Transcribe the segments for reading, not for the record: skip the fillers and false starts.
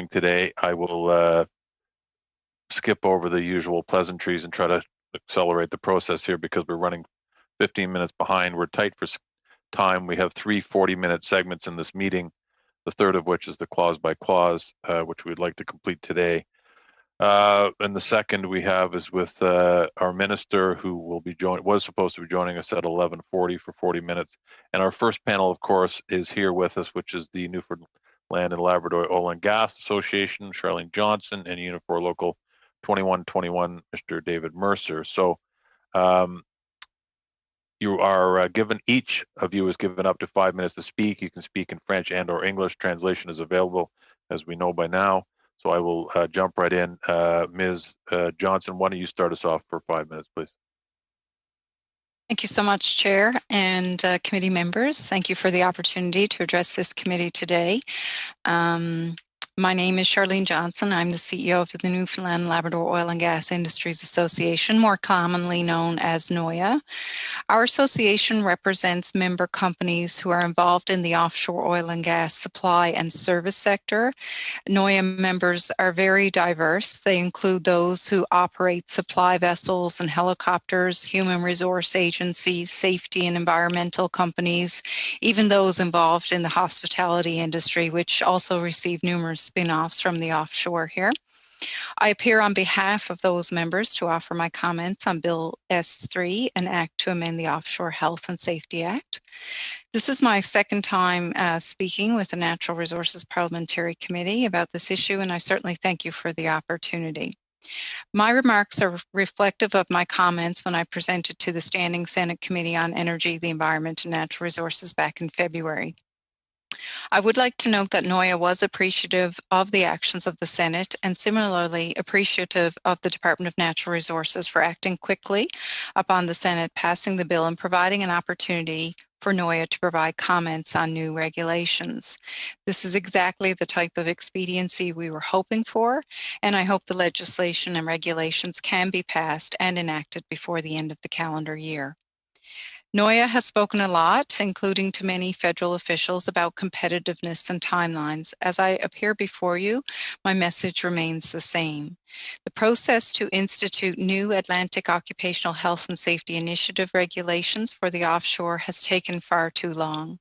morning today. I will skip over the usual pleasantries and try to accelerate the process here because we're running 15 minutes behind. We're tight for time. We have 3 40-minute segments in this meeting, the third of which is the clause by clause, which we'd like to complete today. And the second we have is with our minister, who was supposed to be joining us at 11:40 for 40 minutes. And our first panel, of course, is here with us, which is the Newfoundland and Labrador Oil and Gas Association, Charlene Johnson, and Unifor Local 2121, Mr. David Mercer. So you are given, each of you is given up to 5 minutes to speak. You can speak in French and or English. Translation is available, as we know by now. So I will jump right in. Ms. Johnson, why don't you start us off for 5 minutes, please? Thank you so much, Chair and committee members. Thank you for the opportunity to address this committee today. My name is Charlene Johnson. I'm the CEO of the Newfoundland and Labrador Oil and Gas Industries Association, more commonly known as NOIA. Our association represents member companies who are involved in the offshore oil and gas supply and service sector. NOIA members are very diverse. They include those who operate supply vessels and helicopters, human resource agencies, safety and environmental companies, even those involved in the hospitality industry, which also receive numerous spin-offs from the offshore here. I appear on behalf of those members to offer my comments on Bill S3, an act to amend the Offshore Health and Safety Act. This is my second time speaking with the Natural Resources Parliamentary Committee about this issue, and I certainly thank you for the opportunity. My remarks are reflective of my comments when I presented to the Standing Senate Committee on Energy, the Environment and Natural Resources back in February. I would like to note that NOIA was appreciative of the actions of the Senate and similarly appreciative of the Department of Natural Resources for acting quickly upon the Senate passing the bill and providing an opportunity for NOIA to provide comments on new regulations. This is exactly the type of expediency we were hoping for, and I hope the legislation and regulations can be passed and enacted before the end of the calendar year. NOIA has spoken a lot, including to many federal officials, about competitiveness and timelines. As I appear before you, my message remains the same. The process to institute new Atlantic Occupational Health and Safety Initiative regulations for the offshore has taken far too long.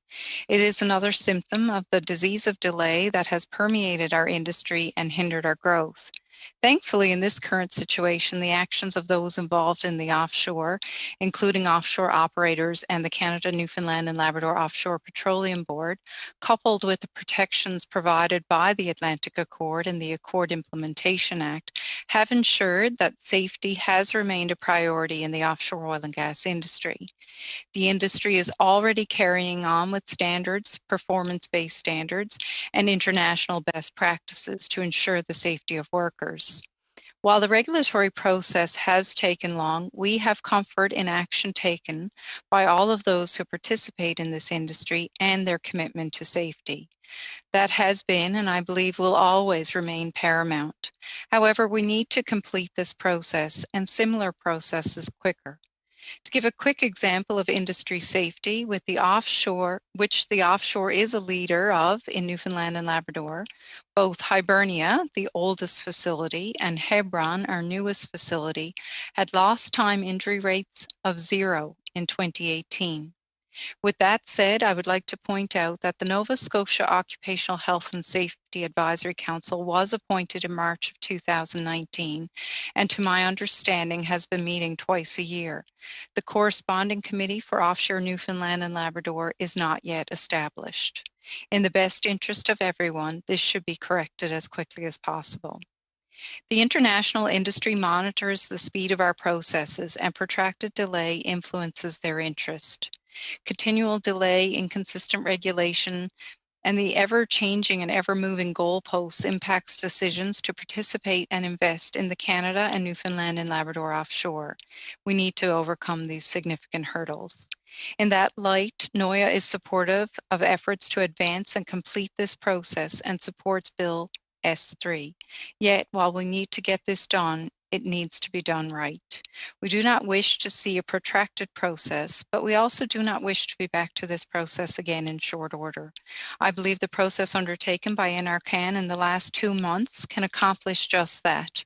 It is another symptom of the disease of delay that has permeated our industry and hindered our growth. Thankfully, in this current situation, the actions of those involved in the offshore, including offshore operators and the Canada, Newfoundland and Labrador Offshore Petroleum Board, coupled with the protections provided by the Atlantic Accord and the Accord Implementation Act, have ensured that safety has remained a priority in the offshore oil and gas industry. The industry is already carrying on with standards, performance-based standards, and international best practices to ensure the safety of workers. While the regulatory process has taken long, we have comfort in action taken by all of those who participate in this industry and their commitment to safety. That has been, and I believe will always remain, paramount. However, we need to complete this process and similar processes quicker. To give a quick example of industry safety with the offshore, which the offshore is a leader of in Newfoundland and Labrador, both Hibernia, the oldest facility, and Hebron, our newest facility, had lost time injury rates of 0 in 2018. With that said, I would like to point out that the Nova Scotia Occupational Health and Safety Advisory Council was appointed in March of 2019, and to my understanding has been meeting twice a year. The corresponding committee for offshore Newfoundland and Labrador is not yet established. In the best interest of everyone, this should be corrected as quickly as possible. The international industry monitors the speed of our processes, and protracted delay influences their interest. Continual delay, inconsistent regulation, and the ever-changing and ever-moving goalposts impacts decisions to participate and invest in the Canada and Newfoundland and Labrador offshore. We need to overcome these significant hurdles. In that light, NOIA is supportive of efforts to advance and complete this process and supports Bill S3. Yet, while we need to get this done, it needs to be done right. We do not wish to see a protracted process, but we also do not wish to be back to this process again in short order. I believe the process undertaken by NRCan in the last 2 months can accomplish just that.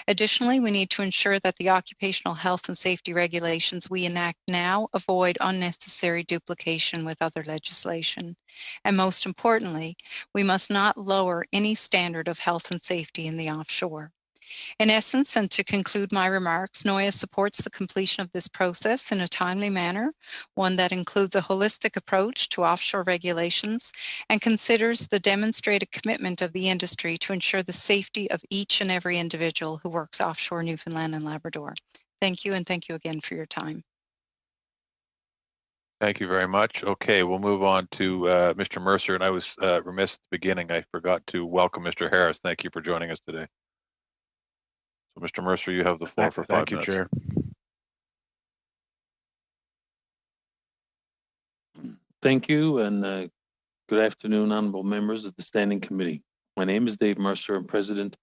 Additionally, we need to ensure that the occupational health and safety regulations we enact now avoid unnecessary duplication with other legislation. And most importantly, we must not lower any standard of health and safety in the offshore. In essence, and to conclude my remarks, NOIA supports the completion of this process in a timely manner, one that includes a holistic approach to offshore regulations and considers the demonstrated commitment of the industry to ensure the safety of each and every individual who works offshore Newfoundland and Labrador. Thank you, and thank you again for your time. Thank you very much. Okay, we'll move on to Mr. Mercer. And I was remiss at the beginning. I forgot to welcome Mr. Harris. Thank you for joining us today. So, Mr. Mercer, you have the floor for 5 minutes. Chair. Thank you, and good afternoon, honorable members of the Standing Committee. My name is Dave Mercer. I'm president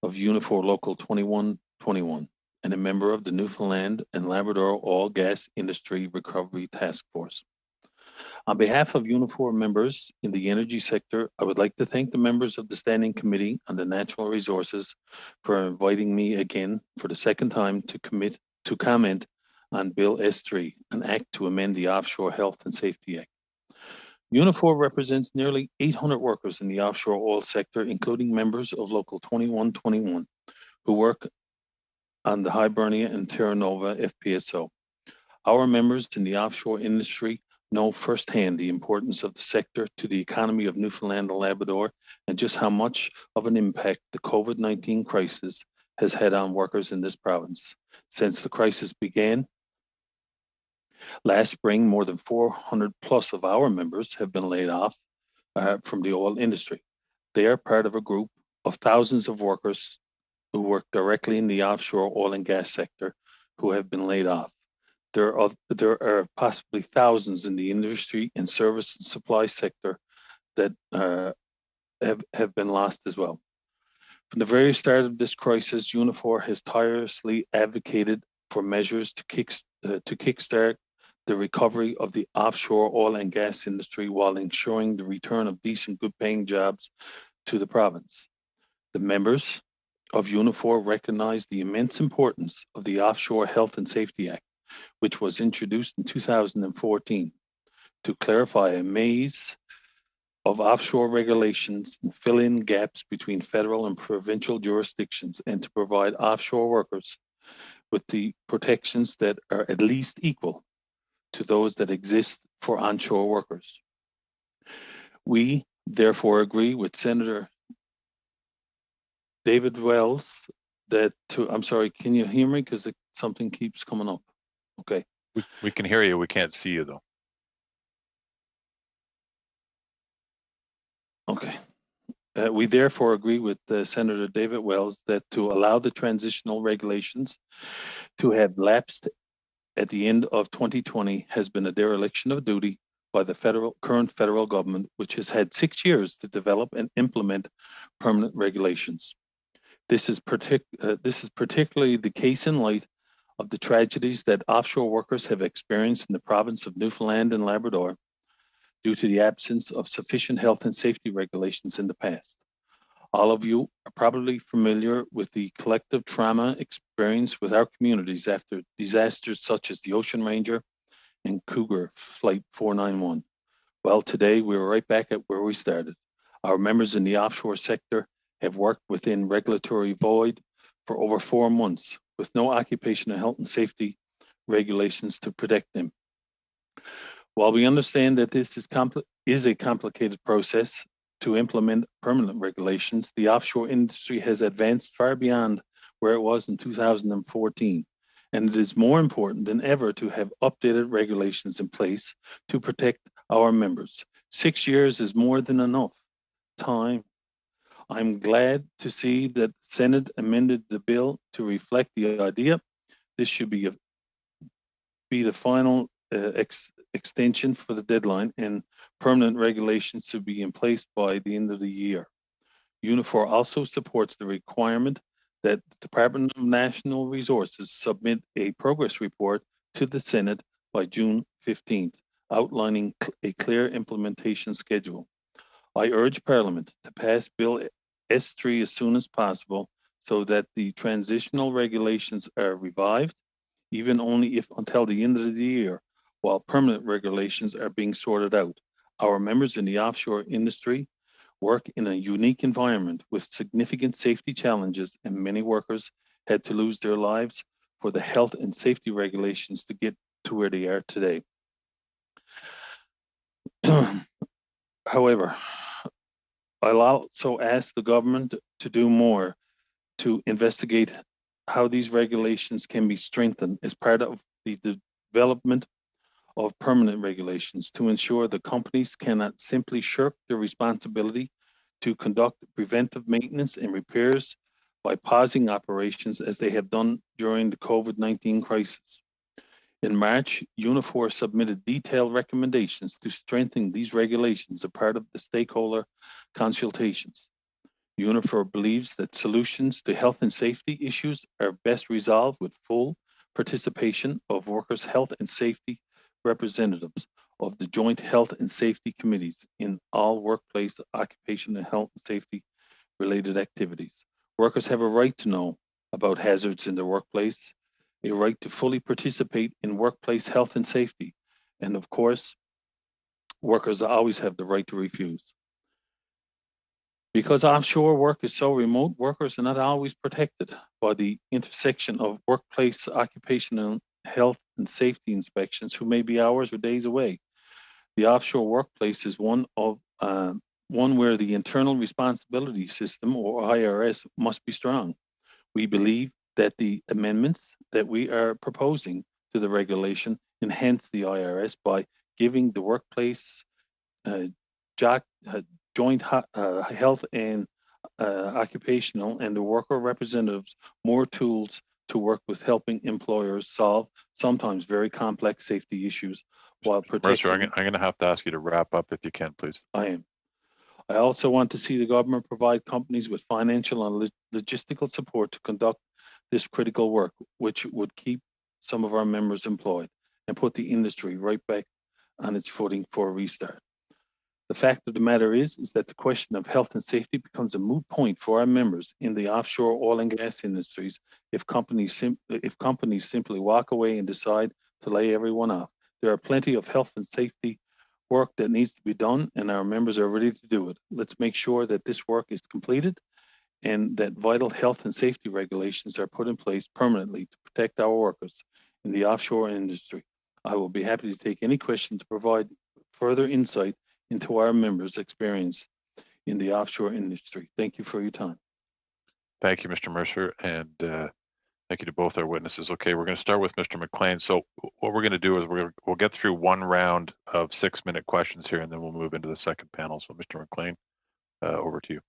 of Unifor Local 2121 and a member of the Newfoundland and Labrador Oil Gas Industry Recovery Task Force. On behalf of Unifor members in the energy sector, I would like to thank the members of the Standing Committee on the Natural Resources for inviting me again for the second time to comment on Bill S3, an act to amend the Offshore Health and Safety Act. Unifor represents nearly 800 workers in the offshore oil sector, including members of Local 2121, who work on the Hibernia and Terra Nova FPSO. Our members in the offshore industry know firsthand the importance of the sector to the economy of Newfoundland and Labrador and just how much of an impact the COVID-19 crisis has had on workers in this province. Since the crisis began last spring, more than 400 plus of our members have been laid off from the oil industry. They are part of a group of thousands of workers who work directly in the offshore oil and gas sector who have been laid off. There are possibly thousands in the industry and service and supply sector that have been lost as well. From the very start of this crisis, Unifor has tirelessly advocated for measures to kickstart the recovery of the offshore oil and gas industry while ensuring the return of decent, good-paying jobs to the province. The members of Unifor recognize the immense importance of the Offshore Health and Safety Act, which was introduced in 2014 to clarify a maze of offshore regulations and fill in gaps between federal and provincial jurisdictions and to provide offshore workers with the protections that are at least equal to those that exist for onshore workers. We therefore agree with Senator David Wells that I'm sorry, can you hear me? Because something keeps coming up. Okay. We can hear you. We can't see you, though. Okay. We therefore agree with Senator David Wells that to allow the transitional regulations to have lapsed at the end of 2020 has been a dereliction of duty by the current federal government, which has had 6 years to develop and implement permanent regulations. This is particularly the case in light of the tragedies that offshore workers have experienced in the province of Newfoundland and Labrador due to the absence of sufficient health and safety regulations in the past. All of you are probably familiar with the collective trauma experienced with our communities after disasters such as the Ocean Ranger and Cougar Flight 491. Well, today we're right back at where we started. Our members in the offshore sector have worked within regulatory void for over 4 months with no occupational health and safety regulations to protect them. While we understand that this is a complicated process to implement permanent regulations, the offshore industry has advanced far beyond where it was in 2014, and it is more important than ever to have updated regulations in place to protect our members. 6 years is more than enough time. I'm glad to see that the Senate amended the bill to reflect the idea. This should be the final extension for the deadline, and permanent regulations to be in place by the end of the year. Unifor also supports the requirement that the Department of National Resources submit a progress report to the Senate by June 15th, outlining a clear implementation schedule. I urge Parliament to pass Bill S3 as soon as possible so that the transitional regulations are revived, even only if until the end of the year, while permanent regulations are being sorted out. Our members in the offshore industry work in a unique environment with significant safety challenges, and many workers had to lose their lives for the health and safety regulations to get to where they are today. However, I'll also ask the government to do more to investigate how these regulations can be strengthened as part of the development of permanent regulations to ensure the companies cannot simply shirk their responsibility to conduct preventive maintenance and repairs by pausing operations as they have done during the COVID-19 crisis. In March, Unifor submitted detailed recommendations to strengthen these regulations as part of the stakeholder consultations. Unifor believes that solutions to health and safety issues are best resolved with full participation of workers' health and safety representatives of the Joint Health and Safety Committees in all workplace occupational health and safety related activities. Workers have a right to know about hazards in their workplace, a right to fully participate in workplace health and safety, and of course, workers always have the right to refuse. Because offshore work is so remote, workers are not always protected by the intersection of workplace occupational health and safety inspections who may be hours or days away. The offshore workplace is one where the internal responsibility system, or IRS, must be strong. We believe that the amendments that we are proposing to the regulation enhance the IRS by giving the workplace joint health and occupational and the worker representatives more tools to work with helping employers solve sometimes very complex safety issues while protecting. Mercer, I'm going to have to ask you to wrap up if you can, please. I am. I also want to see the government provide companies with financial and logistical support to conduct this critical work, which would keep some of our members employed and put the industry right back on its footing for a restart. The fact of the matter is that the question of health and safety becomes a moot point for our members in the offshore oil and gas industries if companies simply walk away and decide to lay everyone off. There are plenty of health and safety work that needs to be done, and our members are ready to do it. Let's make sure that this work is completed and that vital health and safety regulations are put in place permanently to protect our workers in the offshore industry. I will be happy to take any questions to provide further insight into our members' experience in the offshore industry. Thank you for your time. Thank you, Mr. Mercer, and thank you to both our witnesses. Okay, we're going to start with Mr. McLean. So what we're going to do is we'll get through one round of 6-minute questions here, and then we'll move into the second panel. So Mr. McLean, over to you.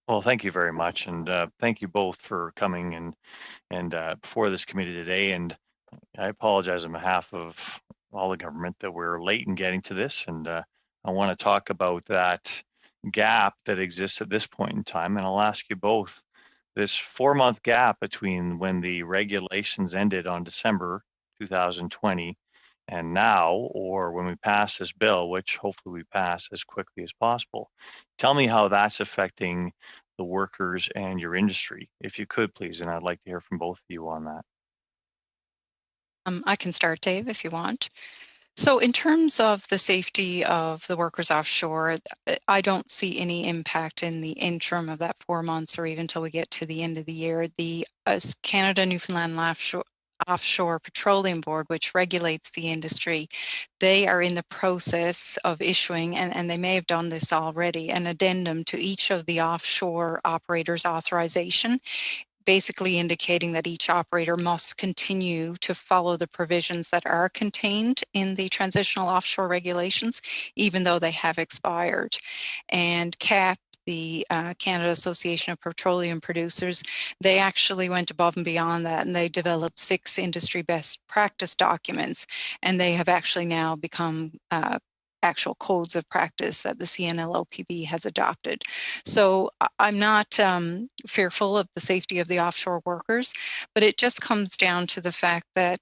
Well, thank you very much, and thank you both for coming and before this committee today. And I apologize on behalf of all the government that we're late in getting to this, and I want to talk about that gap that exists at this point in time. And I'll ask you both, this 4-month gap between when the regulations ended on December 2020 and now, or when we pass this bill, which hopefully we pass as quickly as possible. Tell me how that's affecting the workers and your industry, if you could, please. And I'd like to hear from both of you on that. I can start, Dave, if you want. So in terms of the safety of the workers offshore, I don't see any impact in the interim of that 4 months or even till we get to the end of the year. The Canada, Newfoundland Offshore Petroleum Board, which regulates the industry, they are in the process of issuing, and they may have done this already, an addendum to each of the offshore operators' authorization, basically indicating that each operator must continue to follow the provisions that are contained in the transitional offshore regulations, even though they have expired. And CAP, the Canada Association of Petroleum Producers, they actually went above and beyond that, and they developed 6 industry best practice documents, and they have actually now become actual codes of practice that the CNLOPB has adopted. So I'm not fearful of the safety of the offshore workers, but it just comes down to the fact that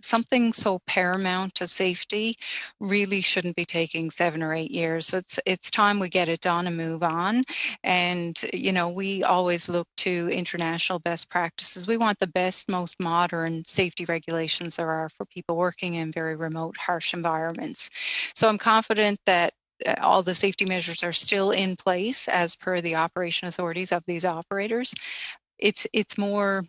something so paramount to safety really shouldn't be taking 7 or 8 years. So it's time we get it done and move on. And, you know, we always look to international best practices. We want the best, most modern safety regulations there are for people working in very remote, harsh environments. So I'm confident that all the safety measures are still in place as per the operation authorities of these operators. It's more,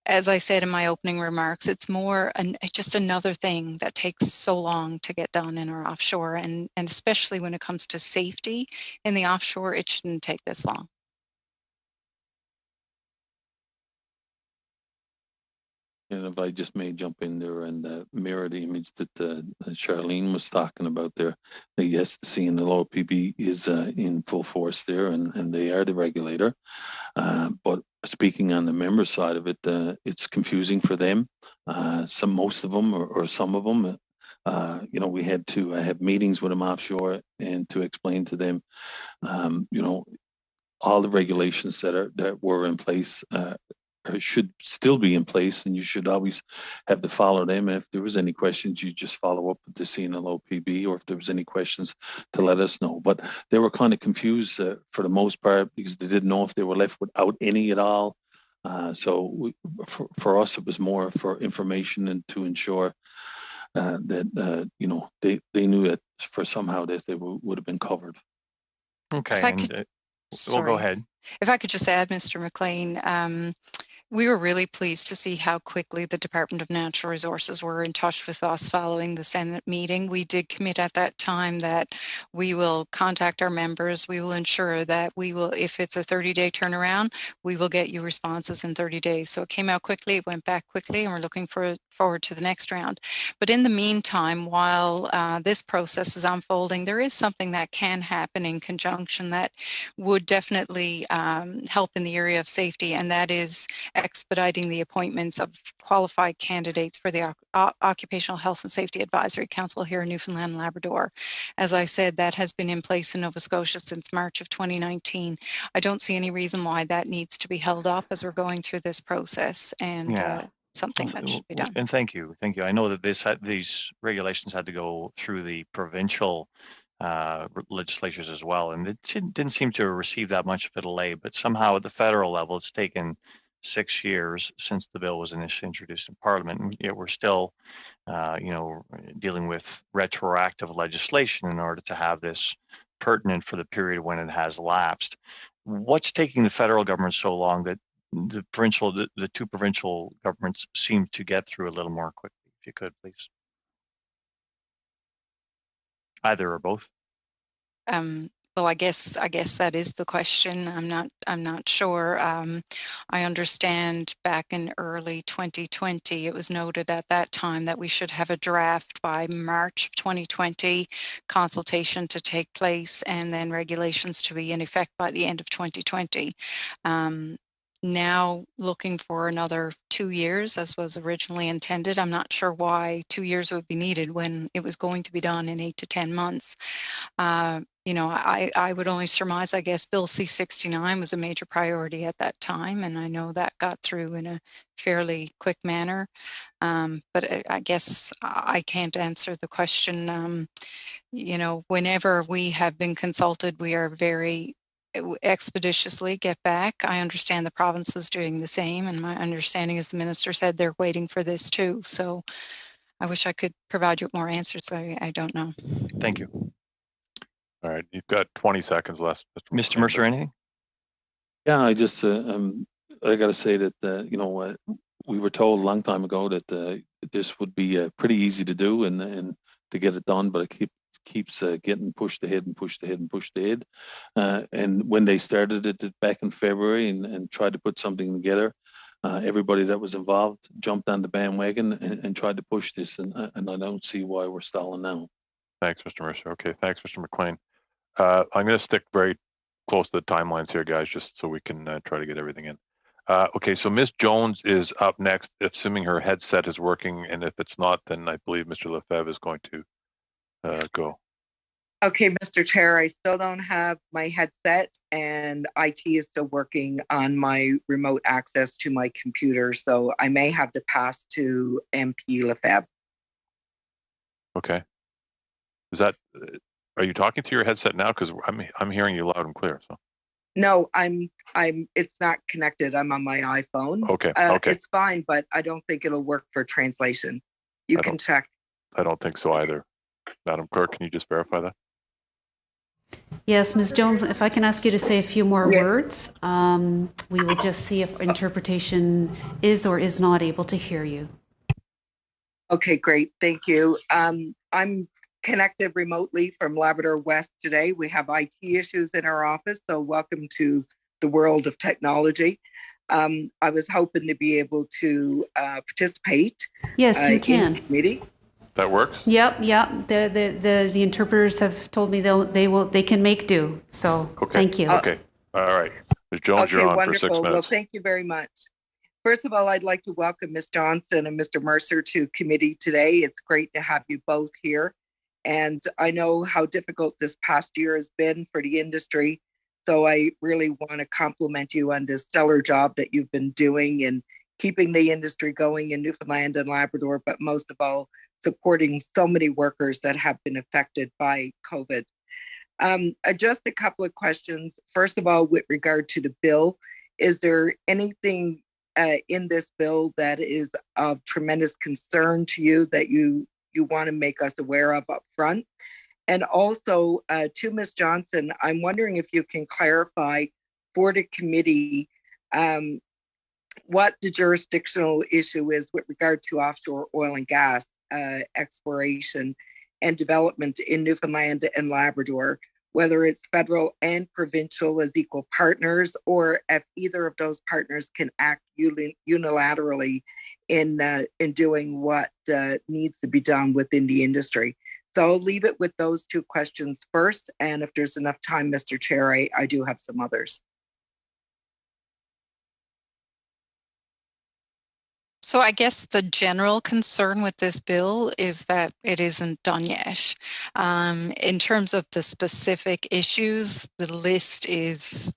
as I said in my opening remarks, it's more just another thing that takes so long to get done in our offshore, and especially when it comes to safety in the offshore, it shouldn't take this long. And if I just may jump in there and mirror the image that Charlene was talking about there, that yes, the CNLOPB is in full force there, and they are the regulator. But speaking on the member side of it, it's confusing for them. Most of them, or some of them, you know, we had to have meetings with them offshore and to explain to them, you know, all the regulations that were in place should still be in place, and you should always have to follow them. And if there was any questions, you just follow up with the CNLOPB, or if there was any questions, to let us know. But they were kind of confused for the most part, because they didn't know if they were left without any at all. For us, it was more for information and to ensure that you know, they knew that for somehow that they would have been covered. Okay, and we'll go ahead. If I could just add, Mr. McLean, we were really pleased to see how quickly the Department of Natural Resources were in touch with us following the Senate meeting. We did commit at that time that we will contact our members. We will ensure that we will, if it's a 30-day turnaround, we will get you responses in 30 days. So it came out quickly, it went back quickly, and we're looking forward to the next round. But in the meantime, while this process is unfolding, there is something that can happen in conjunction that would definitely help in the area of safety, and that is expediting the appointments of qualified candidates for the Occupational Health and Safety Advisory Council here in Newfoundland and Labrador. As I said, that has been in place in Nova Scotia since March of 2019. I don't see any reason why that needs to be held up as we're going through this process, and something that should be done. And thank you. I know that these regulations had to go through the provincial legislatures as well, and it didn't seem to receive that much of a delay, but somehow at the federal level it's taken 6 years since the bill was initially introduced in Parliament, and yet we're still you know, dealing with retroactive legislation in order to have this pertinent for the period when it has lapsed. What's taking the federal government so long that the two provincial governments seem to get through a little more quickly? If you could, please. Either or both. Well, I guess that is the question. I'm not sure. I understand back in early 2020, it was noted at that time that we should have a draft by March of 2020, consultation to take place, and then regulations to be in effect by the end of 2020. Now looking for another 2 years as was originally intended. I'm not sure why 2 years would be needed when it was going to be done in 8 to 10 months. You know, I would only surmise, I guess, Bill C-69 was a major priority at that time, and I know that got through in a fairly quick manner. But I guess I can't answer the question. You know, whenever we have been consulted, we are very expeditiously get back. I understand the province was doing the same, and my understanding is the minister said they're waiting for this too. So I wish I could provide you with more answers, but I don't know. Thank you. All right, you've got 20 seconds left. Mr. Mercer, anything? Yeah, I just I got to say that you know, we were told a long time ago that this would be pretty easy to do and to get it done, but it keeps getting pushed ahead and pushed ahead and pushed ahead. And when they started it back in February and tried to put something together, everybody that was involved jumped on the bandwagon and tried to push this, and I don't see why we're stalling now. Thanks, Mr. Mercer. Okay, thanks, Mr. McLean. I'm going to stick very close to the timelines here, guys, just so we can try to get everything in. Okay, so Ms. Jones is up next, assuming her headset is working, and if it's not, then I believe Mr. Lefebvre is going to go. Okay, Mr. Chair, I still don't have my headset, and IT is still working on my remote access to my computer, so I may have to pass to MP Lefebvre. Okay. Is that, are you talking to your headset now? Because I'm hearing you loud and clear. So. No, it's not connected. I'm on my iPhone. Okay. Okay. It's fine, but I don't think it'll work for translation. You can check. I don't think so either. Madam Clerk, can you just verify that? Yes, Ms. Jones, if I can ask you to say a few more words, we will just see if interpretation is or is not able to hear you. Okay, great. Thank you. I'm connected remotely from Labrador West today. We have IT issues in our office, so welcome to the world of technology. I was hoping to be able to participate. Yes, you can. In committee. That works? Yep. The interpreters have told me they can make do. So okay. Thank you. Okay. All right. Ms. Jones, you're on wonderful. for 6 minutes. Well, thank you very much. First of all, I'd like to welcome Ms. Johnson and Mr. Mercer to committee today. It's great to have you both here. And I know how difficult this past year has been for the industry. So I really want to compliment you on this stellar job that you've been doing in keeping the industry going in Newfoundland and Labrador, but most of all, supporting so many workers that have been affected by COVID. Just a couple of questions. First of all, with regard to the bill, is there anything in this bill that is of tremendous concern to you that you want to make us aware of up front? And also to Ms. Johnson, I'm wondering if you can clarify for the committee what the jurisdictional issue is with regard to offshore oil and gas exploration and development in Newfoundland and Labrador, whether it's federal and provincial as equal partners, or if either of those partners can act unilaterally in doing what needs to be done within the industry. So I'll leave it with those two questions first. And if there's enough time, Mr. Chair, I do have some others. So I guess the general concern with this bill is that it isn't done yet. In terms of the specific issues, the list is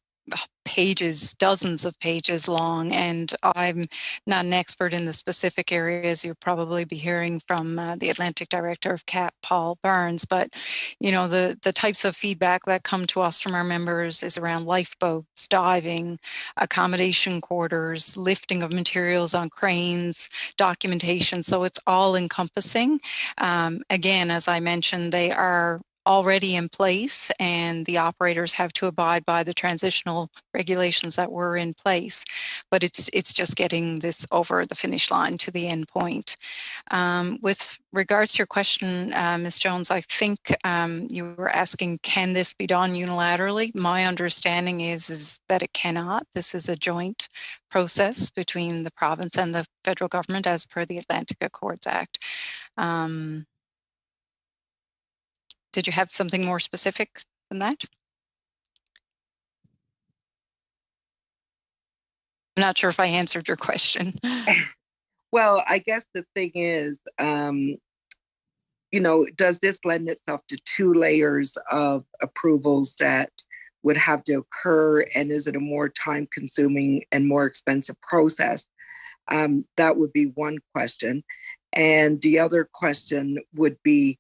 pages, dozens of pages long, and I'm not an expert in the specific areas. You'll probably be hearing from the Atlantic Director of CAP, Paul Barnes, but the types of feedback that come to us from our members is around lifeboats, diving, accommodation quarters, lifting of materials on cranes, documentation, so it's all encompassing. Again, as I mentioned, they are already in place, and the operators have to abide by the transitional regulations that were in place. But it's just getting this over the finish line to the end point. With regards to your question, Ms. Jones, I think you were asking, can this be done unilaterally? My understanding is that it cannot. This is a joint process between the province and the federal government as per the Atlantic Accords Act. Did you have something more specific than that? I'm not sure if I answered your question. Well, I guess the thing is, does this lend itself to two layers of approvals that would have to occur? And is it a more time-consuming and more expensive process? That would be one question. And the other question would be,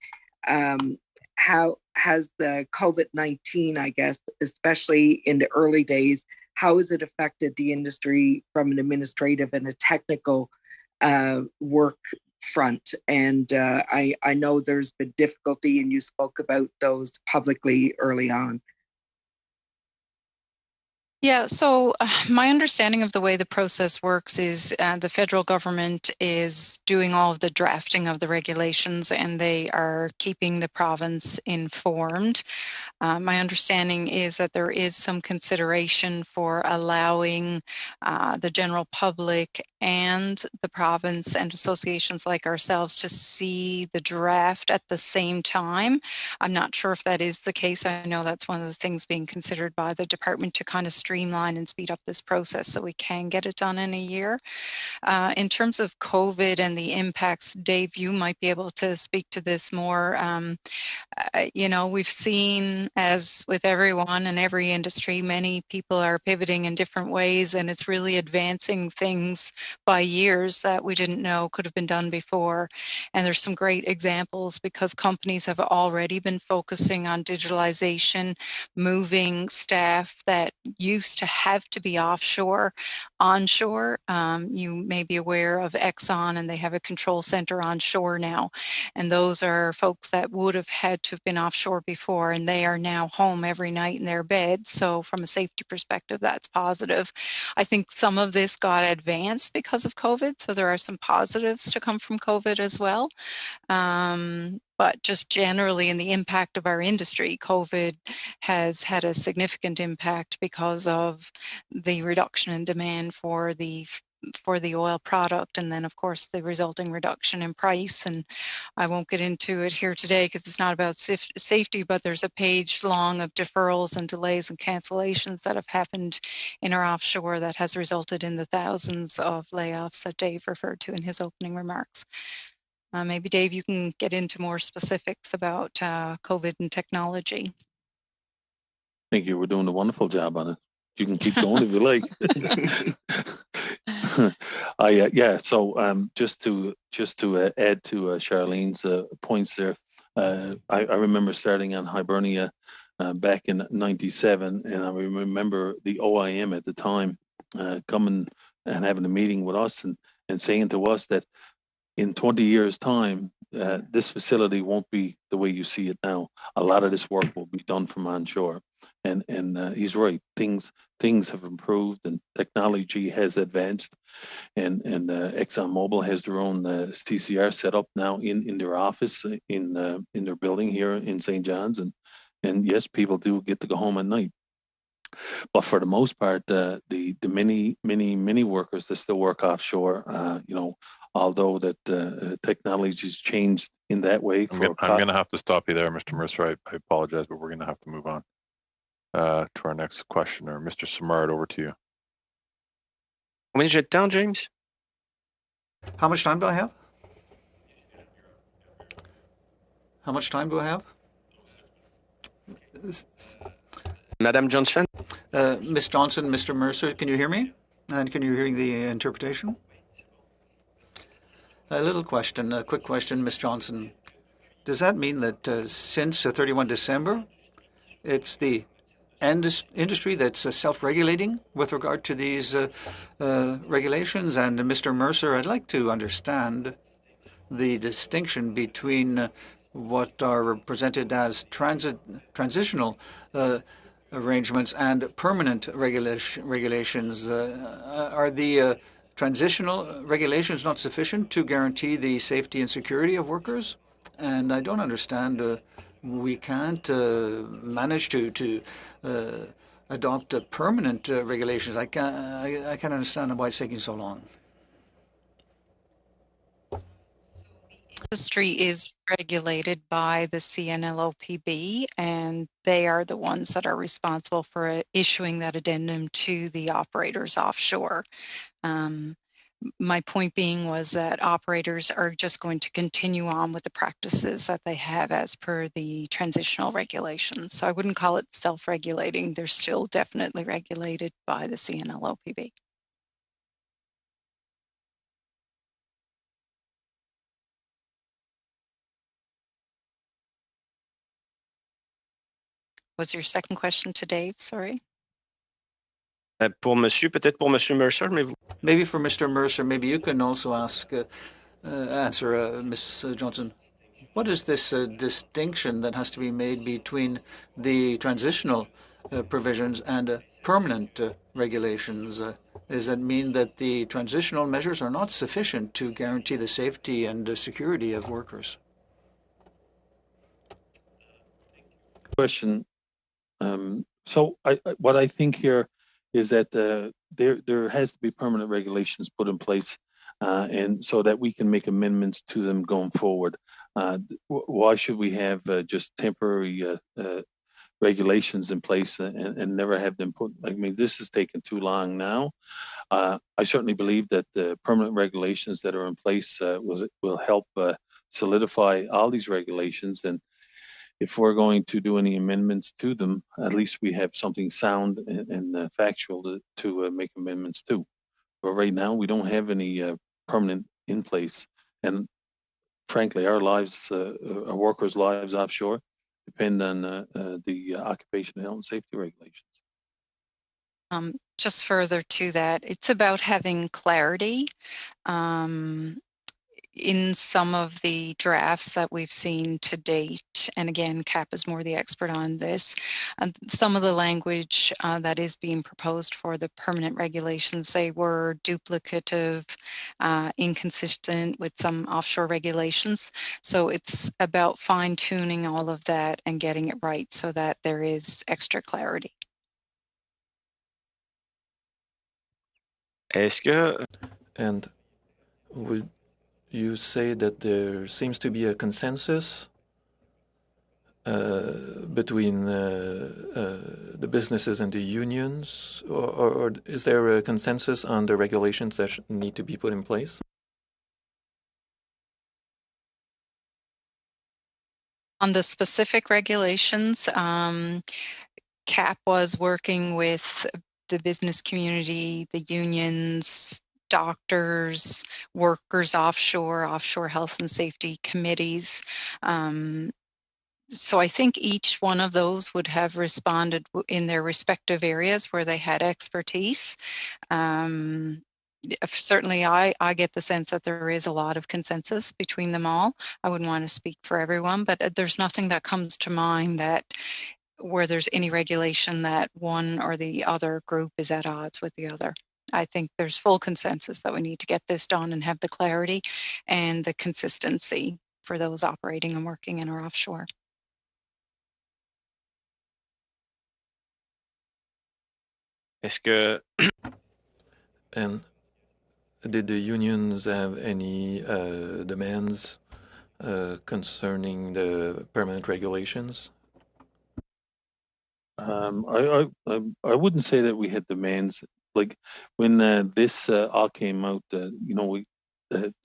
how has the COVID-19, I guess, especially in the early days, how has it affected the industry from an administrative and a technical work front? And I know there's been difficulty, and you spoke about those publicly early on. Yeah, so my understanding of the way the process works is the federal government is doing all of the drafting of the regulations, and they are keeping the province informed. My understanding is that there is some consideration for allowing the general public and the province and associations like ourselves to see the draft at the same time. I'm not sure if that is the case. I know that's one of the things being considered by the department to kind of streamline streamline and speed up this process so we can get it done in a year. In terms of COVID and the impacts, Dave, you might be able to speak to this more. You know, we've seen, as with everyone and every industry, many people are pivoting in different ways, and it's really advancing things by years that we didn't know could have been done before. And there's some great examples because companies have already been focusing on digitalization, moving staff that used to have to be offshore, onshore. You may be aware of Exxon, and they have a control center onshore now. And those are folks that would have had to have been offshore before, and they are now home every night in their bed. So from a safety perspective, that's positive. I think some of this got advanced because of COVID, so there are some positives to come from COVID as well. But just generally in the impact of our industry, COVID has had a significant impact because of the reduction in demand for the oil product, and then of course the resulting reduction in price. And I won't get into it here today because it's not about safety, but there's a page long of deferrals and delays and cancellations that have happened in our offshore that has resulted in the thousands of layoffs that Dave referred to in his opening remarks. Maybe Dave, you can get into more specifics about COVID and technology. Thank you. We're doing a wonderful job on it. You can keep going if you like. Yeah. So just to add to Charlene's points there, I remember starting on Hibernia back in '97, and I remember the OIM at the time coming and having a meeting with us and saying to us that in 20 years' time, this facility won't be the way you see it now. A lot of this work will be done from onshore. And he's right. Things have improved and technology has advanced. And ExxonMobil has their own CCR set up now in their office in their building here in St. John's. And yes, people do get to go home at night. But for the most part, the many workers that still work offshore, although that technology has changed in that way. I'm going to have to stop you there, Mr. Mercer. I apologize, but we're going to have to move on to our next questioner. Mr. Simard, over to you. When is it down, James? How much time do I have? How much time do I have? Madam Johnson? Miss Johnson, Mr. Mercer, can you hear me? And can you hear the interpretation? A quick question, Miss Johnson. Does that mean that since 31 December, it's the industry that's self-regulating with regard to these regulations? And Mr. Mercer, I'd like to understand the distinction between what are presented as transitional arrangements and permanent regulations. Are the transitional regulations not sufficient to guarantee the safety and security of workers? And I don't understand. We can't manage to adopt permanent regulations. I can't understand why it's taking so long. Industry is regulated by the CNLOPB, and they are the ones that are responsible for issuing that addendum to the operators offshore. My point being was that operators are just going to continue on with the practices that they have as per the transitional regulations. So I wouldn't call it self-regulating. They're still definitely regulated by the CNLOPB. Was your second question to Dave? Sorry. Pour monsieur, peut-être pour Monsieur Mercer, mais vous... Maybe for Mr. Mercer, maybe you can also answer, Ms. Johnson. What is this distinction that has to be made between the transitional provisions and permanent regulations? Does that mean that the transitional measures are not sufficient to guarantee the safety and security of workers? Question. So what I think here is that there has to be permanent regulations put in place, and so that we can make amendments to them going forward. Why should we have just temporary regulations in place and never have them put. I mean, this has taken too long now. I certainly believe that the permanent regulations that are in place will help solidify all these regulations. And if we're going to do any amendments to them, at least we have something sound and factual to make amendments to. But right now, we don't have any permanent in place. And frankly, our lives, our workers' lives offshore, depend on the occupational health and safety regulations. Just further to that, it's about having clarity. In some of the drafts that we've seen to date, and again, Cap is more the expert on this, some of the language that is being proposed for the permanent regulations, they were duplicative, inconsistent with some offshore regulations. So it's about fine-tuning all of that and getting it right so that there is extra clarity. And would you say that there seems to be a consensus between the businesses and the unions, or is there a consensus on the regulations that need to be put in place? On the specific regulations, CAP was working with the business community, the unions, doctors, workers offshore health and safety committees. So I think each one of those would have responded in their respective areas where they had expertise. Certainly I get the sense that there is a lot of consensus between them all. I wouldn't want to speak for everyone, but there's nothing that comes to mind that where there's any regulation that one or the other group is at odds with the other. I think there's full consensus that we need to get this done and have the clarity and the consistency for those operating and working in our offshore. And did the unions have any demands concerning the permanent regulations? I wouldn't say that we had demands. Like when this all came out, you know,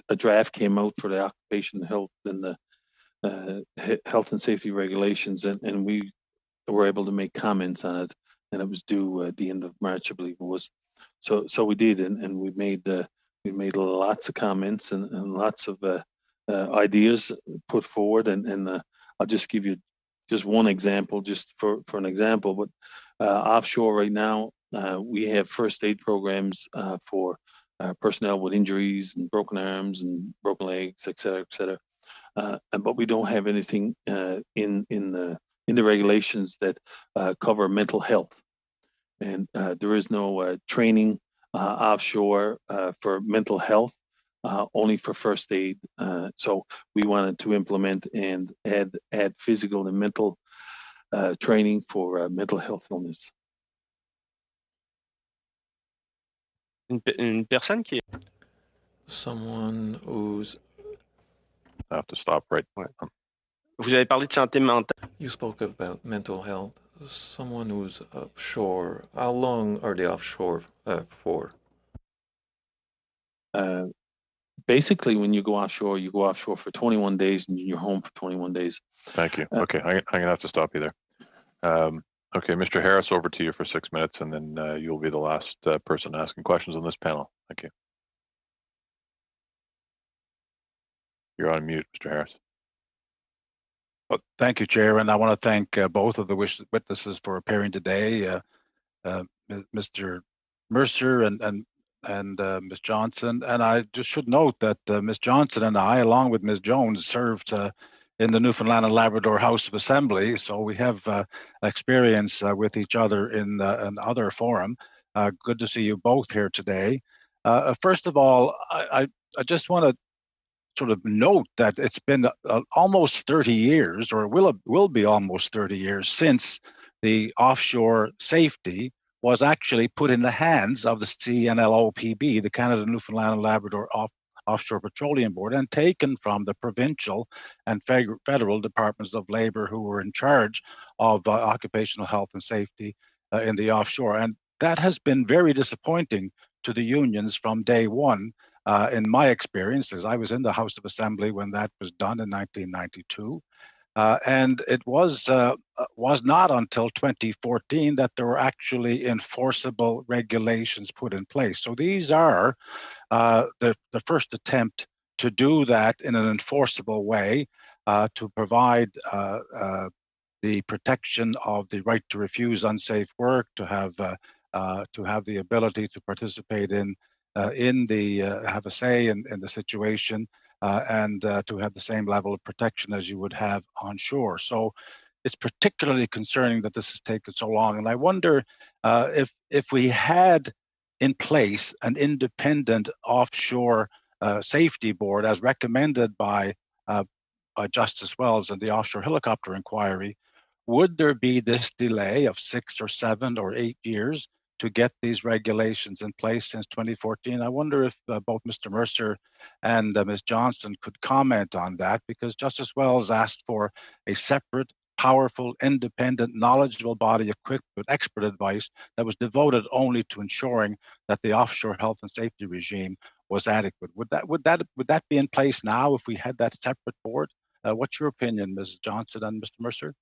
a draft came out for the occupation health and the health and safety regulations, and we were able to make comments on it, and it was due at the end of March, I believe it was. So we did, and we made lots of comments and lots of ideas put forward, and I'll just give you just one example, just for an example. But offshore right now, we have first aid programs for personnel with injuries and broken arms and broken legs, et cetera, et cetera. But we don't have anything in the regulations that cover mental health, and there is no training offshore for mental health, only for first aid. So we wanted to implement and add physical and mental training for mental health illness. Someone who's... I have to stop right. Vous avez parlé de santé mentale. You spoke about mental health. Someone who's offshore, how long are they offshore for? Basically, when you go offshore for 21 days and you're home for 21 days. Thank you. Okay, I'm going to have to stop you there. Okay, Mr. Harris, over to you for 6 minutes, and then you'll be the last person asking questions on this panel. Thank you. You're on mute, Mr. Harris. Well, thank you, Chair, and I want to thank both of the witnesses for appearing today, Mr. Mercer and Ms. Johnson. And I just should note that Ms. Johnson and I, along with Ms. Jones, served in the Newfoundland and Labrador House of Assembly, so we have experience with each other in other forum. Good to see you both here today. First of all, I just want to sort of note that it's been almost 30 years, or will be almost 30 years, since the offshore safety was actually put in the hands of the CNLOPB, the Canada, Newfoundland and Labrador Offshore Petroleum Board and taken from the provincial and federal departments of labor who were in charge of occupational health and safety in the offshore. And that has been very disappointing to the unions from day one. In my experience, as I was in the House of Assembly when that was done in 1992, and it was not until 2014 that there were actually enforceable regulations put in place. So these are the first attempt to do that in an enforceable way, to provide the protection of the right to refuse unsafe work, to have the ability to participate in the have a say in the situation, and to have the same level of protection as you would have on shore. So it's particularly concerning that this has taken so long. And I wonder if we had in place an independent offshore safety board as recommended by Justice Wells and the offshore helicopter inquiry, would there be this delay of 6 or 7 or 8 years to get these regulations in place since 2014? I wonder if both Mr. Mercer and Ms. Johnson could comment on that, because Justice Wells asked for a separate, powerful, independent, knowledgeable body equipped with expert advice that was devoted only to ensuring that the offshore health and safety regime was adequate. Would that be in place now if we had that separate board? What's your opinion, Ms. Johnson and Mr. Mercer?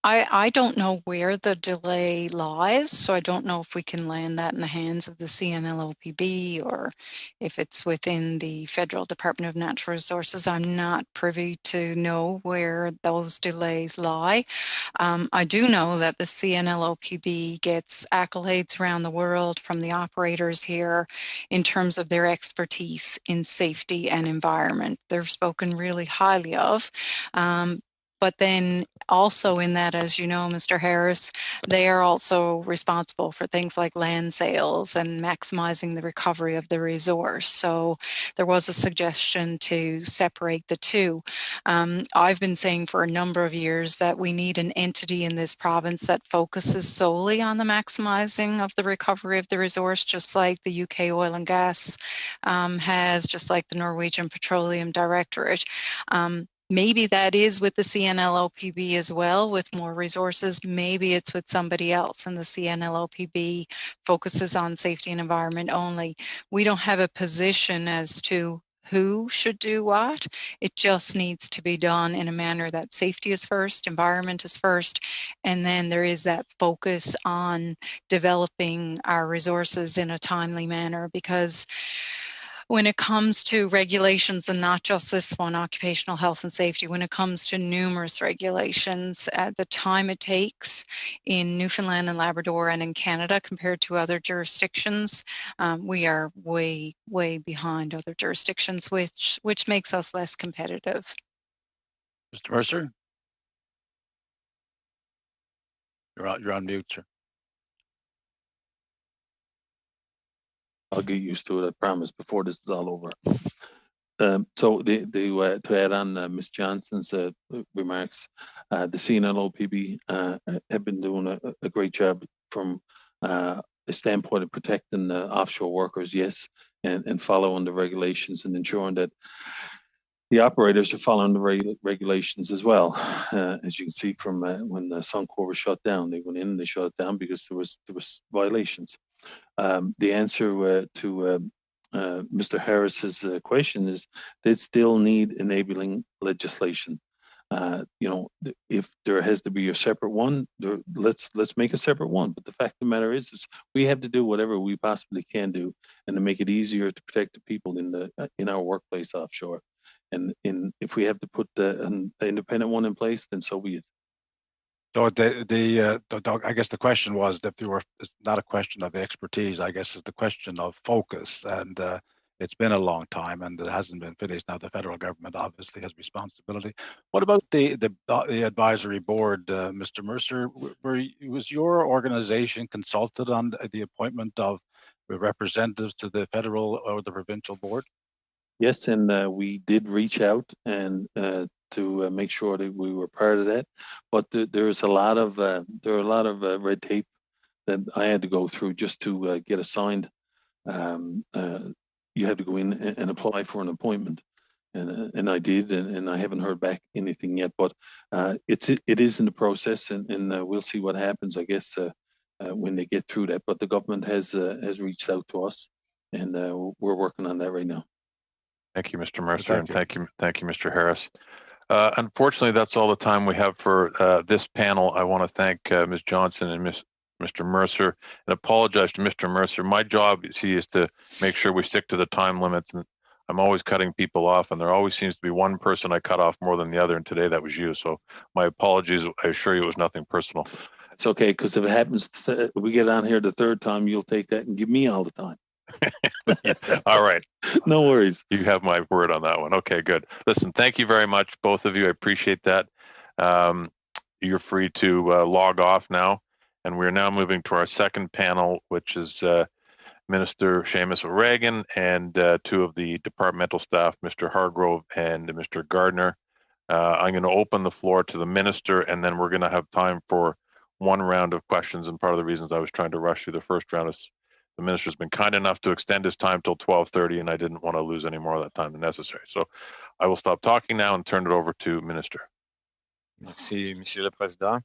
I don't know where the delay lies, so I don't know if we can land that in the hands of the CNLOPB or if it's within the Federal Department of Natural Resources. I'm not privy to know where those delays lie. I do know that the CNLOPB gets accolades around the world from the operators here in terms of their expertise in safety and environment. They're spoken really highly of. But then also in that, as you know, Mr. Harris, they are also responsible for things like land sales and maximizing the recovery of the resource. So there was a suggestion to separate the two. I've been saying for a number of years that we need an entity in this province that focuses solely on the maximizing of the recovery of the resource, just like the UK Oil and Gas has, just like the Norwegian Petroleum Directorate. Maybe that is with the CNLOPB as well, with more resources. Maybe it's with somebody else, and the CNLOPB focuses on safety and environment only. We don't have a position as to who should do what. It just needs to be done in a manner that safety is first, environment is first, and then there is that focus on developing our resources in a timely manner, because when it comes to regulations, and not just this one, occupational health and safety, when it comes to numerous regulations, the time it takes in Newfoundland and Labrador and in Canada compared to other jurisdictions, we are way, way behind other jurisdictions, which makes us less competitive. Mr. Mercer? You're on mute, sir. I'll get used to it, I promise, before this is all over. So to add on Ms. Johnson's remarks, the CNLOPB have been doing a great job from a standpoint of protecting the offshore workers, yes, and following the regulations and ensuring that the operators are following the regulations as well. As you can see from when the Suncor was shut down, they went in and they shut it down because there was violations. The answer to Mr. Harris's question is they still need enabling legislation. If there has to be a separate one, let's make a separate one. But the fact of the matter is we have to do whatever we possibly can do, and to make it easier to protect the people in our workplace offshore. And if we have to put an independent one in place, then so be it. So I guess the question was that it's not a question of the expertise. I guess it's the question of focus, and it's been a long time, and it hasn't been finished. Now the federal government obviously has responsibility. What about the advisory board, Mr. Mercer? Was your organization consulted on the appointment of representatives to the federal or the provincial board? Yes, and we did reach out and to make sure that we were part of that. But there's a lot of red tape that I had to go through just to get assigned you have to go in and apply for an appointment. And I did, and I haven't heard back anything yet, but it is in the process, and we'll see what happens, I guess, when they get through that. But the government has reached out to us, and we're working on that right now. Thank you, Mr. Mercer, and thank you, Mr. Harris. Unfortunately, that's all the time we have for this panel. I want to thank Ms. Johnson and Mr. Mercer, and apologize to Mr. Mercer. My job is to make sure we stick to the time limits, and I'm always cutting people off, and there always seems to be one person I cut off more than the other, and today that was you. So my apologies. I assure you it was nothing personal. It's okay, because if it happens, we get on here the third time, you'll take that and give me all the time. All right. No worries. You have my word on that one. Okay, good. Listen, thank you very much, both of you. I appreciate that. You're free to log off now. And we're now moving to our second panel, which is Minister Seamus O'Regan and two of the departmental staff, Mr. Hargrove and Mr. Gardner. I'm going to open the floor to the minister, and then we're going to have time for one round of questions. And part of the reasons I was trying to rush through the first round is the minister's been kind enough to extend his time till 12:30, and I didn't want to lose any more of that time than necessary. So I will stop talking now and turn it over to Minister. Merci, Monsieur le Président.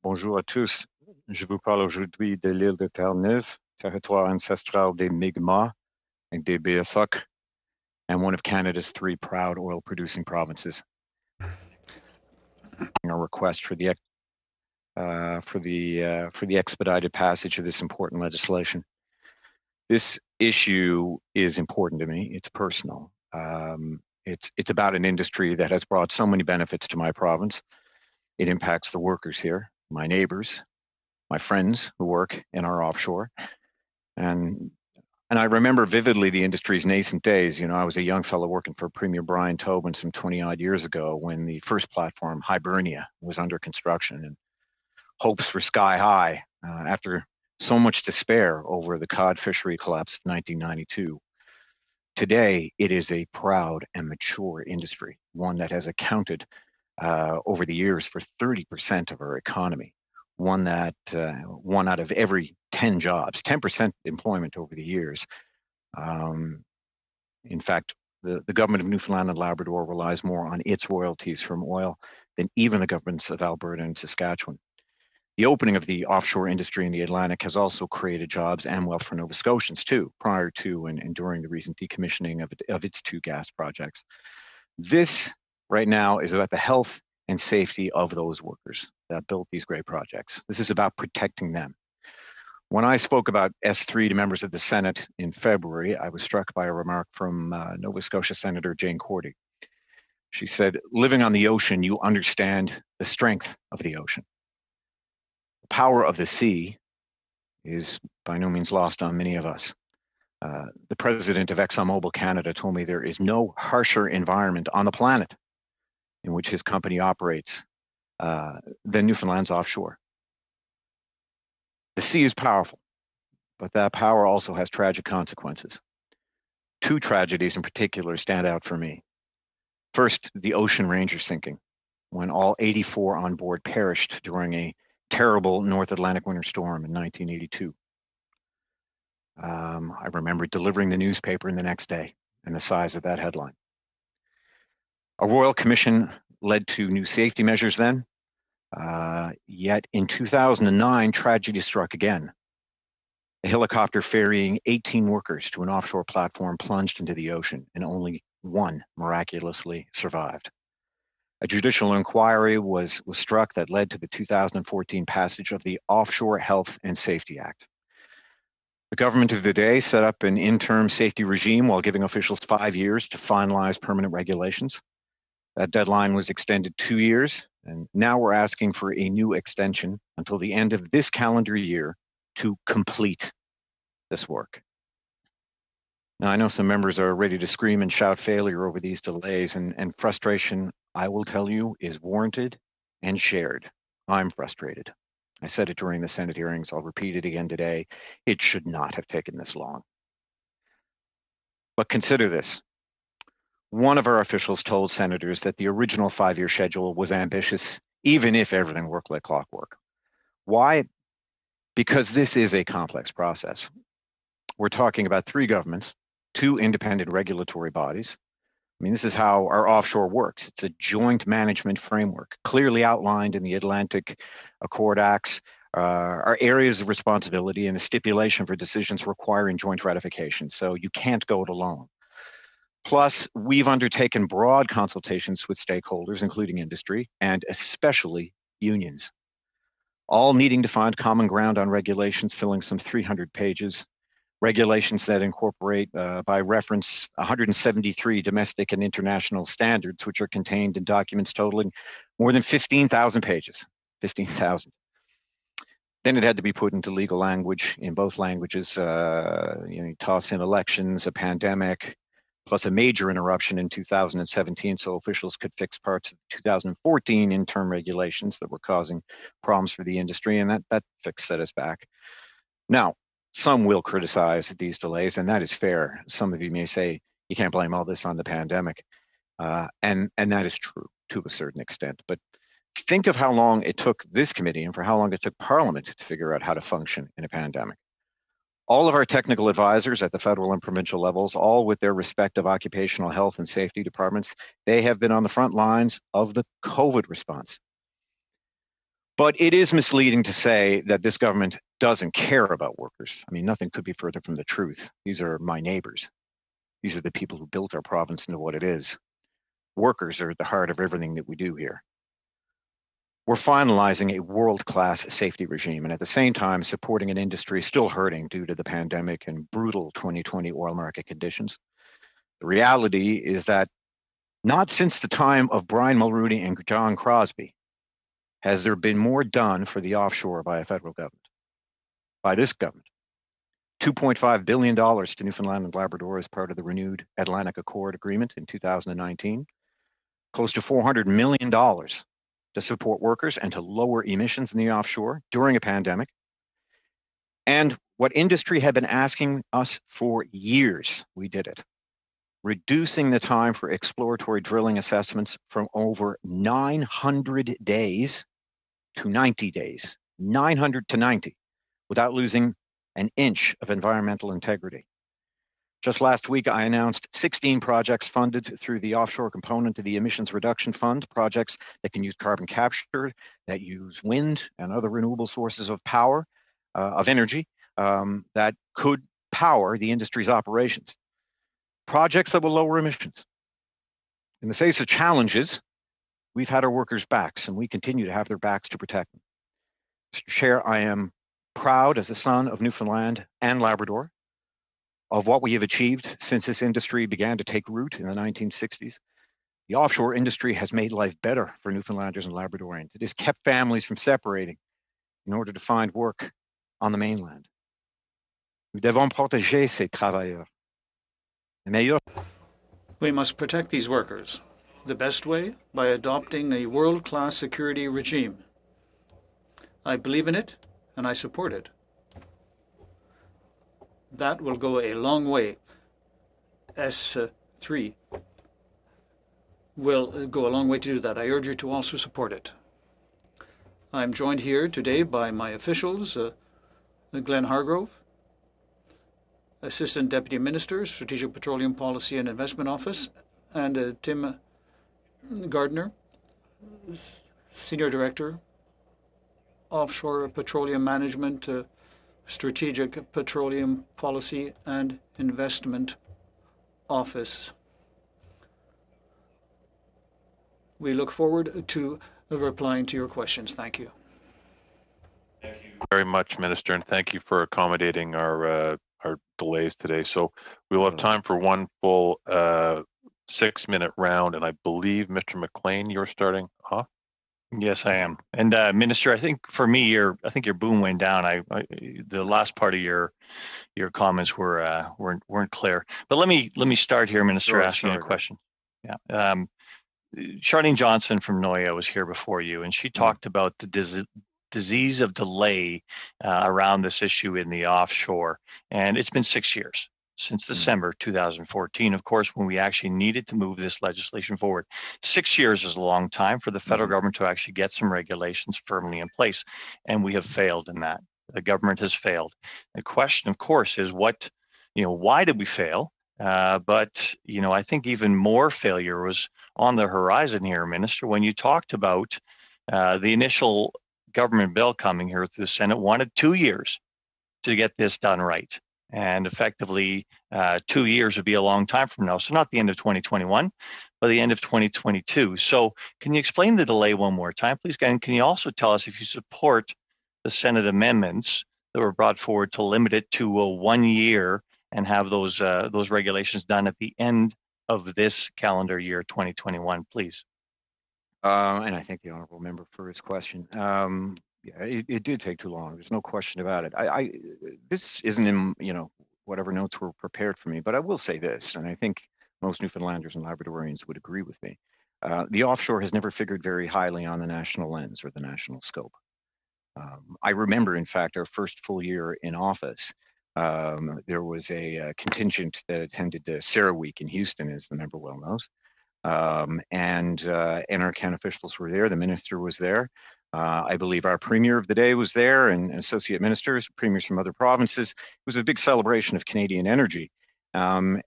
Bonjour à tous. Je vous parle aujourd'hui de l'île de Terre-Neuve, territoire ancestral des Mi'kmaq and des Beothuk, and one of Canada's 3 proud oil-producing provinces. A request for the expedited passage of this important legislation. This issue is important to me. It's personal. It's about an industry that has brought so many benefits to my province. It impacts the workers here, my neighbors, my friends who work in our offshore. And I remember vividly the industry's nascent days. You know, I was a young fellow working for Premier Brian Tobin some 20 odd years ago when the first platform, Hibernia, was under construction, and hopes were sky high after so much despair over the cod fishery collapse of 1992. Today, it is a proud and mature industry, one that has accounted over the years for 30% of our economy, one out of every 10 jobs, 10% employment over the years. In fact, the government of Newfoundland and Labrador relies more on its royalties from oil than even the governments of Alberta and Saskatchewan. The opening of the offshore industry in the Atlantic has also created jobs and wealth for Nova Scotians too, prior to and during the recent decommissioning of its 2 gas projects. This right now is about the health and safety of those workers that built these great projects. This is about protecting them. When I spoke about S3 to members of the Senate in February, I was struck by a remark from Nova Scotia Senator Jane Cordy. She said, living on the ocean, you understand the strength of the ocean. The power of the sea is by no means lost on many of us. The president of ExxonMobil Canada told me there is no harsher environment on the planet in which his company operates than Newfoundland's offshore. The sea is powerful, but that power also has tragic consequences. 2 tragedies in particular stand out for me. First, the Ocean Ranger sinking, when all 84 on board perished during a terrible North Atlantic winter storm in 1982. I remember delivering the newspaper the next day and the size of that headline. A royal commission led to new safety measures then, yet in 2009, tragedy struck again. A helicopter ferrying 18 workers to an offshore platform plunged into the ocean, and only one miraculously survived. A judicial inquiry was struck that led to the 2014 passage of the Offshore Health and Safety Act. The government of the day set up an interim safety regime while giving officials 5 years to finalize permanent regulations. That deadline was extended 2 years, and now we're asking for a new extension until the end of this calendar year to complete this work. Now, I know some members are ready to scream and shout failure over these delays, and frustration, I will tell you, is warranted and shared. I'm frustrated. I said it during the Senate hearings. I'll repeat it again today. It should not have taken this long. But consider this. One of our officials told senators that the original 5-year schedule was ambitious, even if everything worked like clockwork. Why? Because this is a complex process. We're talking about 3 governments, 2 independent regulatory bodies. I mean, this is how our offshore works. It's a joint management framework, clearly outlined in the Atlantic Accord Acts, our areas of responsibility and a stipulation for decisions requiring joint ratification. So you can't go it alone. Plus, we've undertaken broad consultations with stakeholders, including industry, and especially unions, all needing to find common ground on regulations filling some 300 pages, regulations that incorporate, by reference, 173 domestic and international standards, which are contained in documents totaling more than 15,000 pages, 15,000. Then it had to be put into legal language in both languages. You toss in elections, a pandemic, plus a major interruption in 2017, so officials could fix parts of the 2014 interim regulations that were causing problems for the industry, and that fix set us back. Now, some will criticize these delays, and that is fair. Some of you may say you can't blame all this on the pandemic, and that is true to a certain extent. But think of how long it took this committee and for how long it took Parliament to figure out how to function in a pandemic. All of our technical advisors at the federal and provincial levels, all with their respective occupational health and safety departments, they have been on the front lines of the COVID response. But it is misleading to say that this government doesn't care about workers. I mean, nothing could be further from the truth. These are my neighbors. These are the people who built our province into what it is. Workers are at the heart of everything that we do here. We're finalizing a world-class safety regime and at the same time supporting an industry still hurting due to the pandemic and brutal 2020 oil market conditions. The reality is that not since the time of Brian Mulrooney and John Crosby has there been more done for the offshore by a federal government, by this government. $2.5 billion to Newfoundland and Labrador as part of the renewed Atlantic Accord Agreement in 2019, close to $400 million to support workers and to lower emissions in the offshore during a pandemic. And what industry had been asking us for years, we did it. Reducing the time for exploratory drilling assessments from over 900 days to 90 days, 900 to 90, without losing an inch of environmental integrity. Just last week, I announced 16 projects funded through the offshore component of the Emissions Reduction Fund, projects that can use carbon capture, that use wind and other renewable sources of power, of energy, that could power the industry's operations. Projects that will lower emissions. In the face of challenges, we've had our workers' backs, and we continue to have their backs to protect them. Mr. Chair, I am proud as a son of Newfoundland and Labrador of what we have achieved since this industry began to take root in the 1960s. The offshore industry has made life better for Newfoundlanders and Labradorians. It has kept families from separating in order to find work on the mainland. Nous devons protéger ces travailleurs. We must protect these workers. The best way? By adopting a world-class security regime. I believe in it, and I support it. That will go a long way. S3 will go a long way to do that. I urge you to also support it. I'm joined here today by my officials, Glenn Hargrove, Assistant Deputy Minister, Strategic Petroleum Policy and Investment Office, and Tim Gardner, Senior Director, Offshore Petroleum Management, Strategic Petroleum Policy and Investment Office. We look forward to replying to your questions. Thank you. Thank you very much, Minister, and thank you for accommodating our delays today. So we will have time for one full 6-minute round, and I believe, Mr. McLean, you're starting off. Yes, I am. And Minister, I think for me, your boom went down. The last part of your comments weren't clear. But let me start here, Minister, asking you a question. Yeah. Charlene Johnson from NOIA was here before you, and she talked about the disease of delay around this issue in the offshore. And it's been 6 years. Since December 2014, of course, when we actually needed to move this legislation forward. 6 years is a long time for the federal government to actually get some regulations firmly in place, and we have failed in that. The government has failed. The question, of course, is why did we fail? But, you know, I think even more failure was on the horizon here, Minister, when you talked about the initial government bill coming here through the Senate wanted 2 years to get this done right. And effectively, 2 years would be a long time from now. So not the end of 2021, but the end of 2022. So can you explain the delay one more time, please? And can you also tell us if you support the Senate amendments that were brought forward to limit it to a 1 year and have those regulations done at the end of this calendar year, 2021, please? And I thank the honourable member for his question. Yeah, it did take too long. There's no question about it. This isn't in, you know, whatever notes were prepared for me, but I will say this, and I think most Newfoundlanders and Labradorians would agree with me. The offshore has never figured very highly on the national lens or the national scope. I remember, in fact, our first full year in office, there was a contingent that attended Sarah Week in Houston, as the member well knows. And NRCan officials were there. The minister was there. I believe our premier of the day was there, and associate ministers, premiers from other provinces. It was a big celebration of Canadian energy. And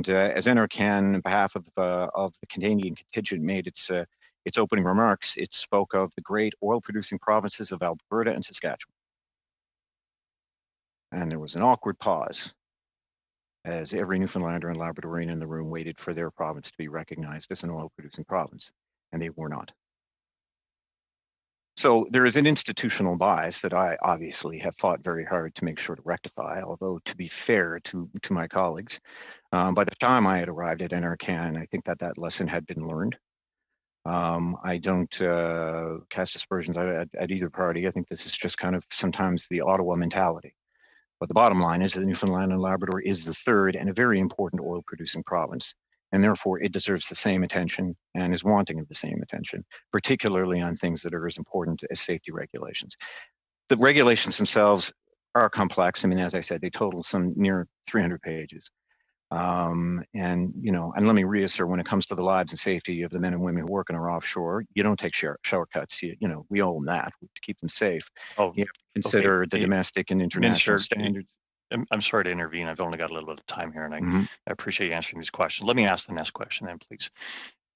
as NRCan, on behalf of the Canadian contingent, made its opening remarks, it spoke of the great oil-producing provinces of Alberta and Saskatchewan. And there was an awkward pause as every Newfoundlander and Labradorian in the room waited for their province to be recognized as an oil-producing province, and they were not. So there is an institutional bias that I obviously have fought very hard to make sure to rectify, although to be fair to my colleagues, by the time I had arrived at NRCan, I think that lesson had been learned. I don't cast aspersions at either party. I think this is just kind of sometimes the Ottawa mentality. But the bottom line is that Newfoundland and Labrador is the third and a very important oil-producing province, and therefore it deserves the same attention and is wanting of the same attention, particularly on things that are as important as safety regulations. The regulations themselves are complex. I mean, as I said, they total some near 300 pages. And, you know, and let me reassert, when it comes to the lives and safety of the men and women who work in our offshore, you don't take shortcuts. You know, we owe them that to keep them safe. Oh, you have to consider okay. the domestic and international Minister, standards. I'm sorry to intervene. I've only got a little bit of time here, and Mm-hmm. I appreciate you answering these questions. Let me ask the next question then, please.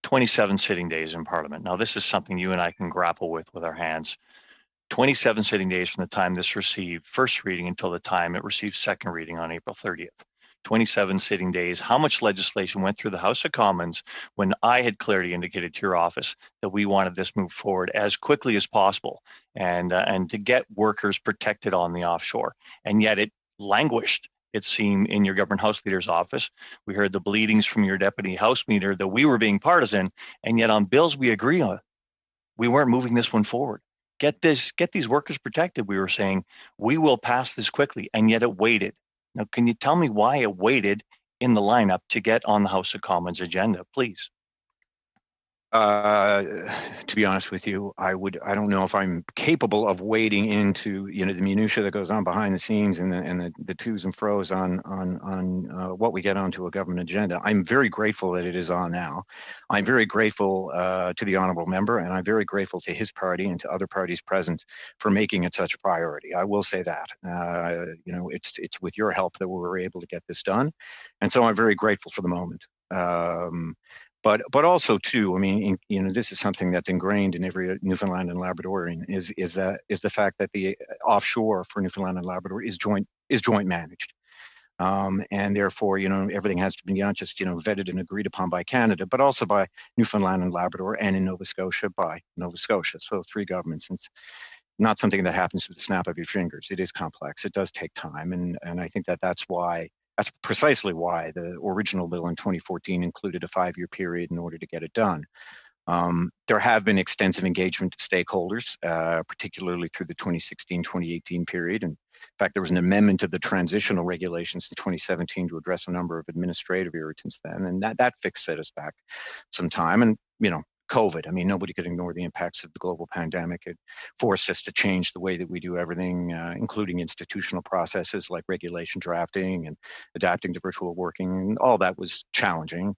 27 sitting days in Parliament. Now, this is something you and I can grapple with our hands. 27 sitting days from the time this received first reading until the time it received second reading on April 30th. 27 sitting days. How much legislation went through the House of Commons when I had clearly indicated to your office that we wanted this moved forward as quickly as possible and to get workers protected on the offshore? And yet it languished, it seemed, in your government House Leader's office. We heard the bleedings from your Deputy House Leader that we were being partisan, and yet on bills we agree on, we weren't moving this one forward. Get these workers protected, we were saying. We will pass this quickly, and yet it waited. Now, can you tell me why it waited in the lineup to get on the House of Commons agenda, please? To be honest with you, I don't know if I'm capable of wading into, you know, the minutia that goes on behind the scenes and the twos and fro's on what we get onto a government agenda. I'm very grateful that it is on now. I'm very grateful to the honourable member, and I'm very grateful to his party and to other parties present for making it such a priority. I will say that. You know, it's with your help that we were able to get this done, and so I'm very grateful for the moment. But also too, I mean, you know, this is something that's ingrained in every Newfoundland and Labradorian is the fact that the offshore for Newfoundland and Labrador is joint managed, and therefore, you know, everything has to be not just, you know, vetted and agreed upon by Canada, but also by Newfoundland and Labrador, and in Nova Scotia by Nova Scotia. So 3 governments. It's not something that happens with the snap of your fingers. It is complex. It does take time, and I think that's why. That's precisely why the original bill in 2014 included a 5-year period in order to get it done. There have been extensive engagement of stakeholders, particularly through the 2016-2018 period. And in fact, there was an amendment to the transitional regulations in 2017 to address a number of administrative irritants then, and that fixed set us back some time. And, you know, COVID, I mean, nobody could ignore the impacts of the global pandemic. It forced us to change the way that we do everything, including institutional processes like regulation drafting and adapting to virtual working. And all that was challenging.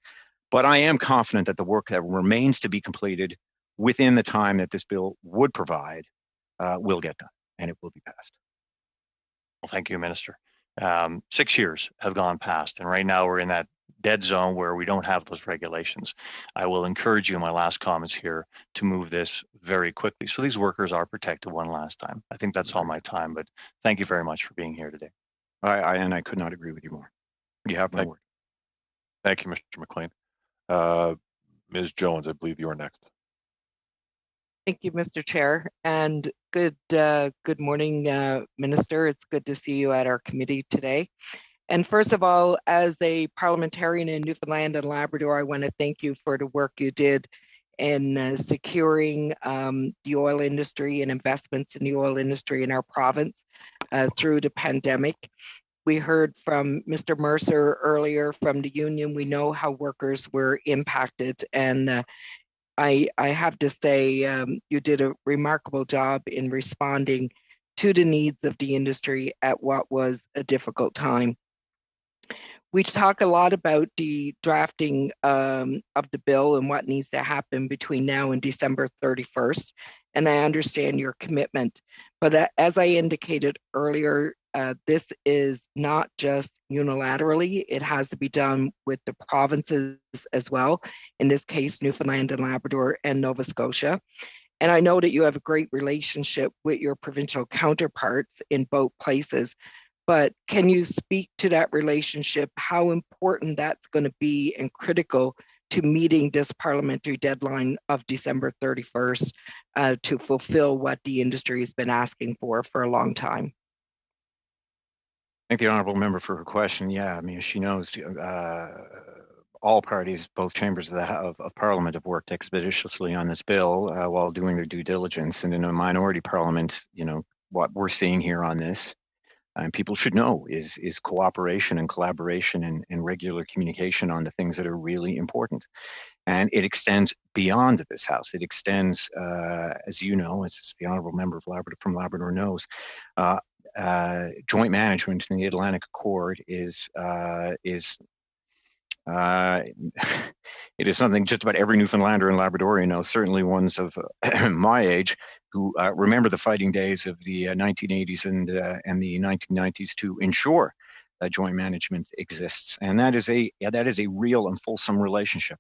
But I am confident that the work that remains to be completed within the time that this bill would provide will get done, and it will be passed. Well, thank you, Minister. 6 years have gone past, and right now we're in that dead zone where we don't have those regulations. I will encourage you in my last comments here to move this very quickly so these workers are protected one last time. I think that's all my time, but thank you very much for being here today. I could not agree with you more. You have my word. Thank you, Mr. McLean. Ms. Jones, I believe you are next. Thank you, Mr. Chair, and good morning, Minister. It's good to see you at our committee today. And first of all, as a parliamentarian in Newfoundland and Labrador, I want to thank you for the work you did in securing the oil industry and investments in the oil industry in our province through the pandemic. We heard from Mr. Mercer earlier from the union. We know how workers were impacted, and I have to say you did a remarkable job in responding to the needs of the industry at what was a difficult time. We talk a lot about the drafting of the bill and what needs to happen between now and December 31st, and I understand your commitment. But as I indicated earlier, this is not just unilaterally, it has to be done with the provinces as well, in this case, Newfoundland and Labrador and Nova Scotia. And I know that you have a great relationship with your provincial counterparts in both places, but can you speak to that relationship, how important that's going to be and critical to meeting this parliamentary deadline of December 31st to fulfill what the industry has been asking for a long time? Thank the honourable member for her question. Yeah, I mean, as she knows, all parties, both chambers of Parliament, have worked expeditiously on this bill while doing their due diligence. And in a minority parliament, you know, what we're seeing here on this, and people should know, is cooperation and collaboration and regular communication on the things that are really important. And it extends beyond this House. It extends, as you know, as the honourable member of Labrador from Labrador knows, joint management in the Atlantic Accord is it is something just about every Newfoundlander and Labradorian knows, certainly ones of my age who remember the fighting days of the 1980s and the 1990s to ensure that joint management exists. And that is a real and fulsome relationship.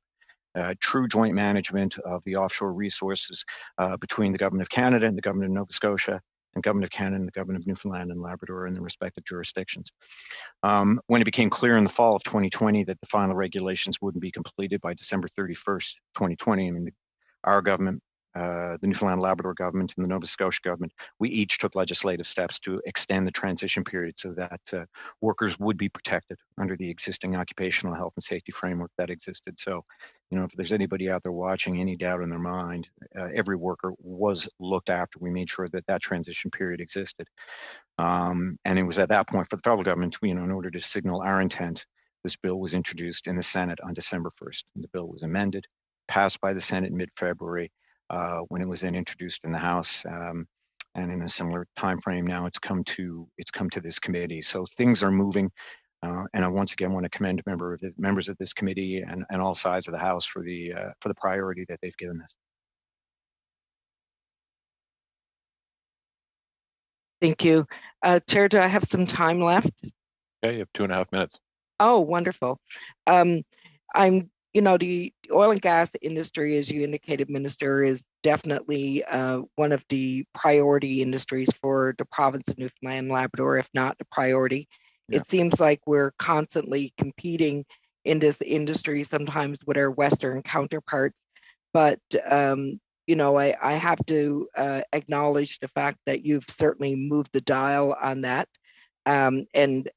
True joint management of the offshore resources between the Government of Canada and the Government of Nova Scotia, and Government of Canada and the Government of Newfoundland and Labrador in the respective jurisdictions. When it became clear in the fall of 2020 that the final regulations wouldn't be completed by December 31st, 2020, I mean, our government, the Newfoundland Labrador government and the Nova Scotia government, we each took legislative steps to extend the transition period so that workers would be protected under the existing occupational health and safety framework that existed. So, you know, if there's anybody out there watching, any doubt in their mind, every worker was looked after. We made sure that that transition period existed. And it was at that point for the federal government, you know, in order to signal our intent, this bill was introduced in the Senate on December 1st. And the bill was amended, passed by the Senate mid-February, when it was then introduced in the House, and in a similar time frame now, it's come to this committee. So things are moving, and I once again want to commend members of this committee and all sides of the House for the priority that they've given this. Thank you, Chair. Do I have some time left? Yeah, you have 2.5 minutes. Oh, wonderful. You know, the oil and gas industry, as you indicated, Minister, is definitely one of the priority industries for the province of Newfoundland and Labrador, if not the priority. Yeah. It seems like we're constantly competing in this industry, sometimes with our Western counterparts. But, you know, I have to acknowledge the fact that you've certainly moved the dial on that and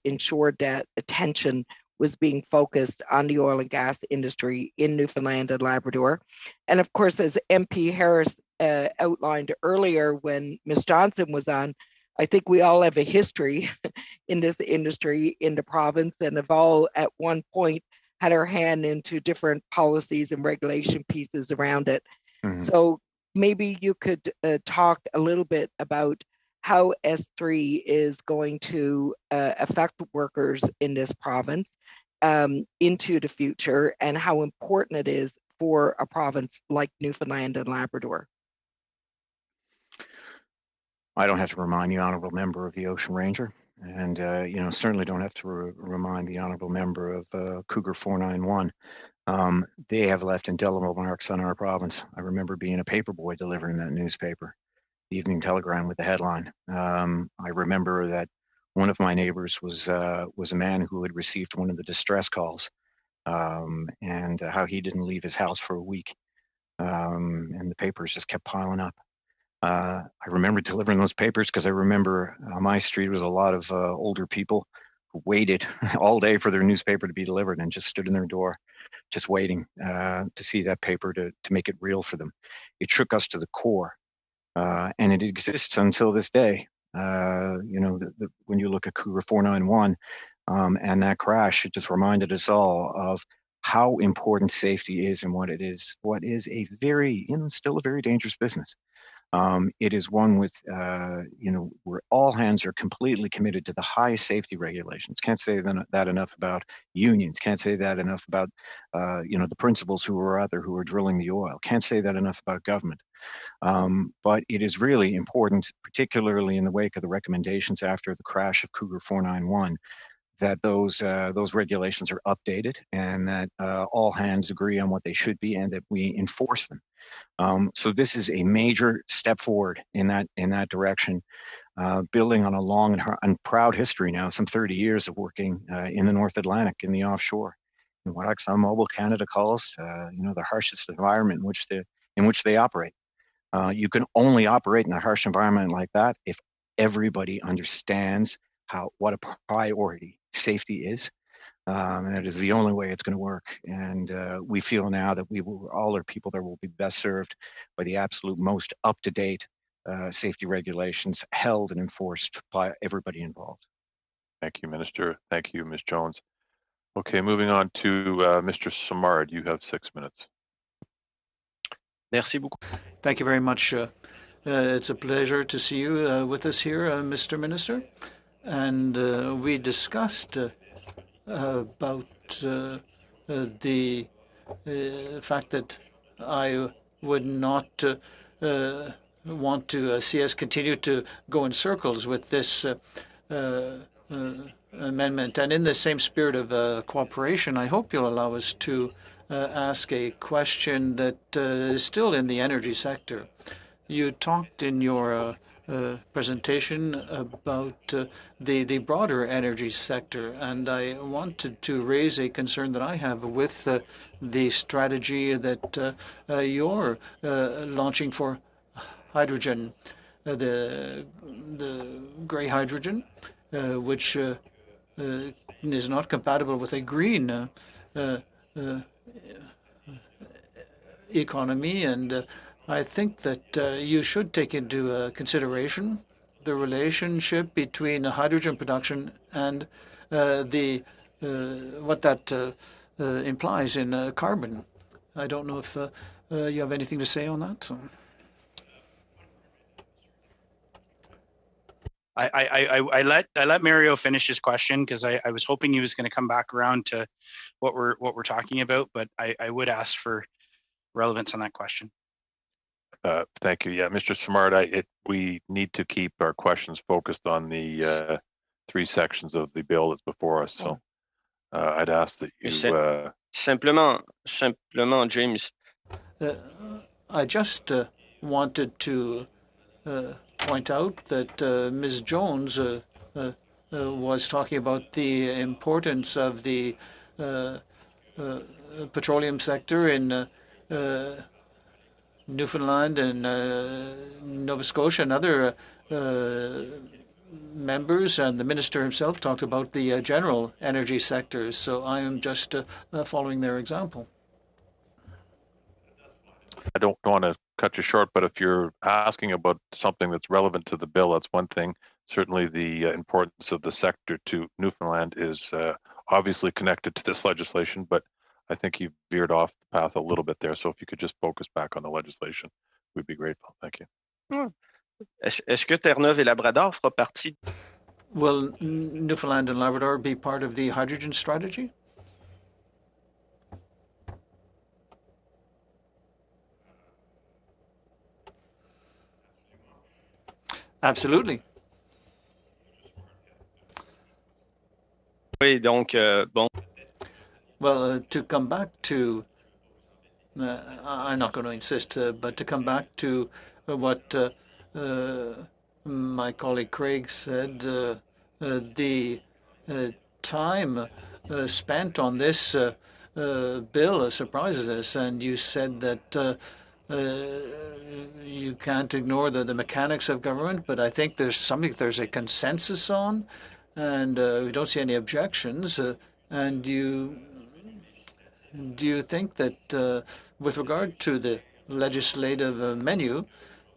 ensured that attention was being focused on the oil and gas industry in Newfoundland and Labrador. And of course, as MP Harris outlined earlier when Ms. Johnson was on, I think we all have a history in this industry in the province and have all at one point had our hand into different policies and regulation pieces around it. Mm-hmm. So maybe you could talk a little bit about how S3 is going to affect workers in this province into the future, and how important it is for a province like Newfoundland and Labrador. I don't have to remind the honourable member of the Ocean Ranger And, certainly don't have to remind the honorable member of Cougar 491. They have left indelible marks on our province. I remember being a paperboy delivering that newspaper, the Evening Telegram, with the headline. I remember that one of my neighbors was a man who had received one of the distress calls, and how he didn't leave his house for a week, and the papers just kept piling up. I remember delivering those papers because I remember on my street was a lot of older people who waited all day for their newspaper to be delivered and just stood in their door, just waiting to see that paper to make it real for them. It shook us to the core, and it exists until this day. When you look at Cougar 491 and that crash, it just reminded us all of how important safety is and what is a very, still a very dangerous business. It is one with, where all hands are completely committed to the highest safety regulations. Can't say that enough about unions. Can't say that enough about, the principals who are out there who are drilling the oil. Can't say that enough about government. But it is really important, particularly in the wake of the recommendations after the crash of Cougar 491, that those regulations are updated and that all hands agree on what they should be and that we enforce them. So this is a major step forward in that direction, building on a long and proud history now, some 30 years of working in the North Atlantic, in the offshore, in what ExxonMobil Canada calls, the harshest environment in which they operate. You can only operate in a harsh environment like that if everybody understands what a priority safety is. And it is the only way it's going to work. And we feel now that all our people there will be best served by the absolute most up-to-date safety regulations held and enforced by everybody involved. Thank you, Minister. Thank you, Ms. Jones. Okay, moving on to Mr. Simard. You have 6 minutes. Merci beaucoup. Thank you very much. It's a pleasure to see you with us here, Mr. Minister. And we discussed about the fact that I would not want to see us continue to go in circles with this amendment. And in the same spirit of cooperation, I hope you'll allow us to ask a question that is still in the energy sector. You talked in your presentation about the broader energy sector, and I wanted to raise a concern that I have with the strategy that you're launching for hydrogen, the gray hydrogen, which is not compatible with a green economy. And I think that you should take into consideration the relationship between hydrogen production and what that implies in carbon. I don't know if you have anything to say on that. So. I let Mario finish his question because I was hoping he was going to come back around to what we're talking about, but I would ask for relevance on that question. Thank you. Yeah, Mr. Simard, we need to keep our questions focused on the 3 sections of the bill that's before us. So I'd ask that you simplement, James. I just wanted to point out that Ms. Jones was talking about the importance of the petroleum sector in Newfoundland and Nova Scotia and other members, and the minister himself talked about the general energy sectors. So I am just following their example. I don't want to cut you short, but if you're asking about something that's relevant to the bill, that's one thing. Certainly the importance of the sector to Newfoundland is obviously connected to this legislation, but I think you've veered off the path a little bit there. So if you could just focus back on the legislation, we'd be grateful. Thank you. Est-ce que Terre-Neuve et Labrador fera partie? Will Newfoundland and Labrador be part of the hydrogen strategy? Absolutely. Oui, donc, bon. Well, to come back to, I'm not going to insist, but to come back to what my colleague Craig said, the time spent on this bill surprises us, and you said that you can't ignore the mechanics of government, but I think there's something there's a consensus on, and we don't see any objections. And do you think that with regard to the legislative menu,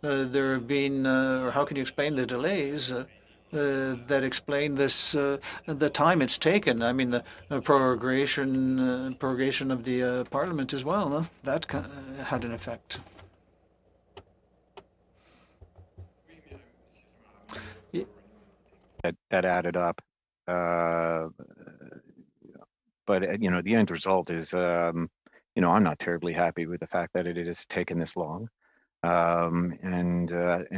there have been, or how can you explain the delays that explain this, the time it's taken? I mean, the prorogation of the Parliament as well, that had an effect. That added up. But you know, the end result is, you know, I'm not terribly happy with the fact that it has taken this long. And